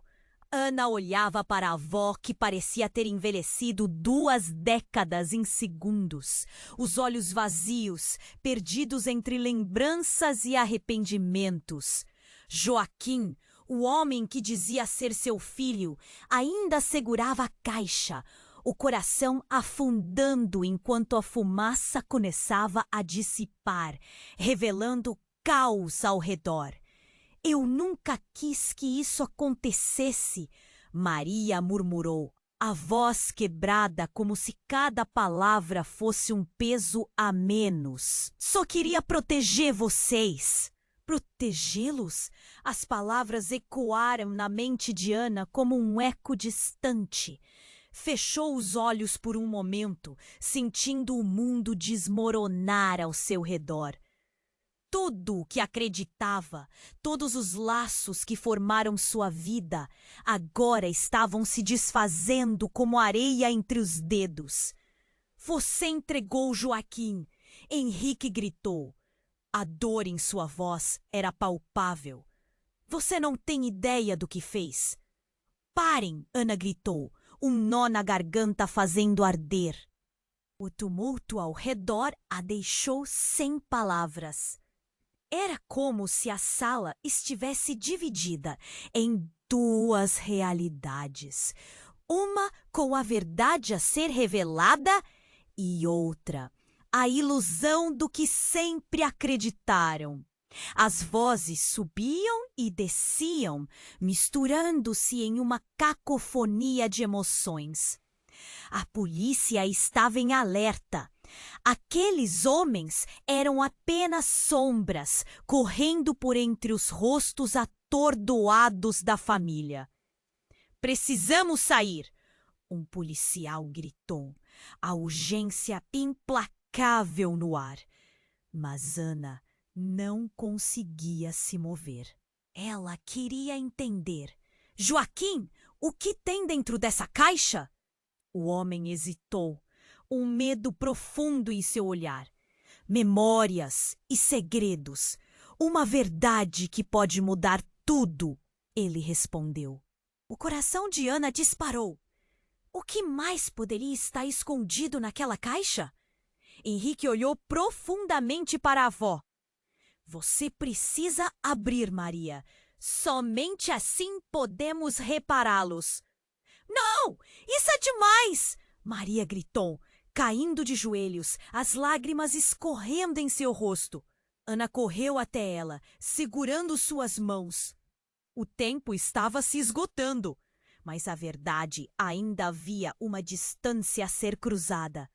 Ana olhava para a avó, que parecia ter envelhecido 2 décadas em segundos. Os olhos vazios, perdidos entre lembranças e arrependimentos. Joaquim, o homem que dizia ser seu filho, ainda segurava a caixa, o coração afundando enquanto a fumaça começava a dissipar, revelando caos ao redor. Eu nunca quis que isso acontecesse, Maria murmurou, a voz quebrada como se cada palavra fosse um peso a menos. Só queria proteger vocês. Protegê-los? As palavras ecoaram na mente de Ana como um eco distante. Fechou os olhos por um momento, sentindo o mundo desmoronar ao seu redor. Tudo o que acreditava, todos os laços que formaram sua vida, agora estavam se desfazendo como areia entre os dedos. Você entregou Joaquim, Henrique gritou. A dor em sua voz era palpável. Você não tem ideia do que fez. Parem, Ana gritou, um nó na garganta fazendo arder. O tumulto ao redor a deixou sem palavras. Era como se a sala estivesse dividida em duas realidades. Uma com a verdade a ser revelada e outra, a ilusão do que sempre acreditaram. As vozes subiam e desciam, misturando-se em uma cacofonia de emoções. A polícia estava em alerta. Aqueles homens eram apenas sombras, correndo por entre os rostos atordoados da família. Precisamos sair! Um policial gritou, a urgência implacável no ar. Mas Ana não conseguia se mover. Ela queria entender. Joaquim, o que tem dentro dessa caixa? O homem hesitou, um medo profundo em seu olhar. Memórias e segredos, uma verdade que pode mudar tudo, ele respondeu. O coração de Ana disparou. O que mais poderia estar escondido naquela caixa? Henrique olhou profundamente para a avó. Você precisa abrir, Maria. Somente assim podemos repará-los. Não! Isso é demais! Maria gritou, caindo de joelhos, as lágrimas escorrendo em seu rosto. Ana correu até ela, segurando suas mãos. O tempo estava se esgotando, mas a verdade ainda havia uma distância a ser cruzada.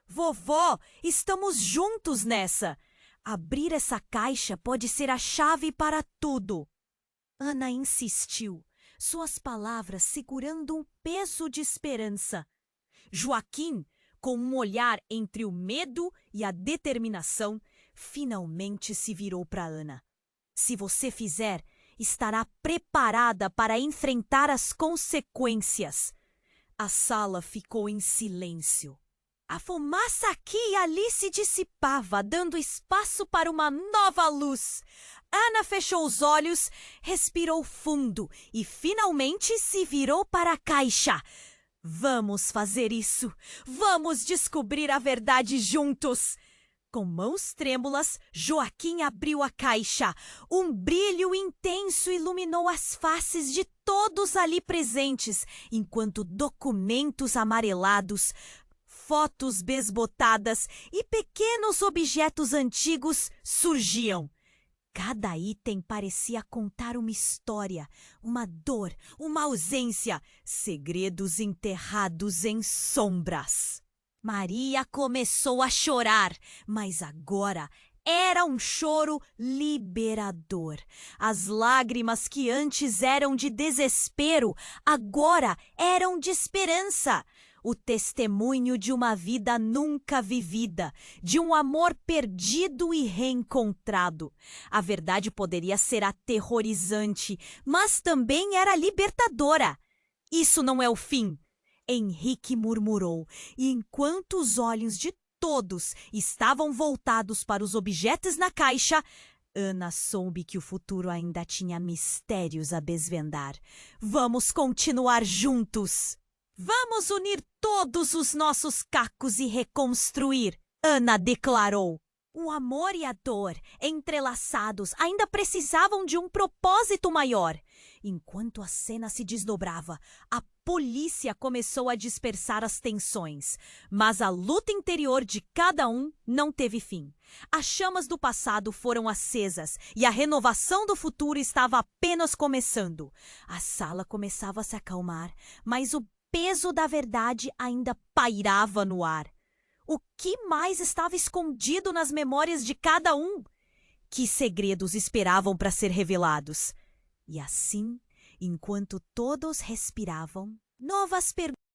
Vovó, estamos juntos nessa! Abrir essa caixa pode ser a chave para tudo. Ana insistiu, suas palavras segurando um peso de esperança. Joaquim, com um olhar entre o medo e a determinação, finalmente se virou para Ana. Se você fizer, estará preparada para enfrentar as consequências. A sala ficou em silêncio. A fumaça aqui e ali se dissipava, dando espaço para uma nova luz. Ana fechou os olhos, respirou fundo e finalmente se virou para a caixa. Vamos fazer isso! Vamos descobrir a verdade juntos! Com mãos trêmulas, Joaquim abriu a caixa. Um brilho intenso iluminou as faces de todos ali presentes, enquanto documentos amarelados, fotos besbotadas e pequenos objetos antigos surgiam. Cada item parecia contar uma história, uma dor, uma ausência, segredos enterrados em sombras. Maria começou a chorar, mas agora era um choro liberador. As lágrimas que antes eram de desespero, agora eram de esperança. O testemunho de uma vida nunca vivida, de um amor perdido e reencontrado. A verdade poderia ser aterrorizante, mas também era libertadora. Isso não é o fim, Henrique murmurou, e enquanto os olhos de todos estavam voltados para os objetos na caixa, Ana soube que o futuro ainda tinha mistérios a desvendar. Vamos continuar juntos! Vamos unir todos os nossos cacos e reconstruir, Ana declarou. O amor e a dor, entrelaçados, ainda precisavam de um propósito maior. Enquanto a cena se desdobrava, a polícia começou a dispersar as tensões, mas a luta interior de cada um não teve fim. As chamas do passado foram acesas e a renovação do futuro estava apenas começando. A sala começava a se acalmar, mas o peso da verdade ainda pairava no ar. O que mais estava escondido nas memórias de cada um? Que segredos esperavam para ser revelados? E assim, enquanto todos respiravam, novas perguntas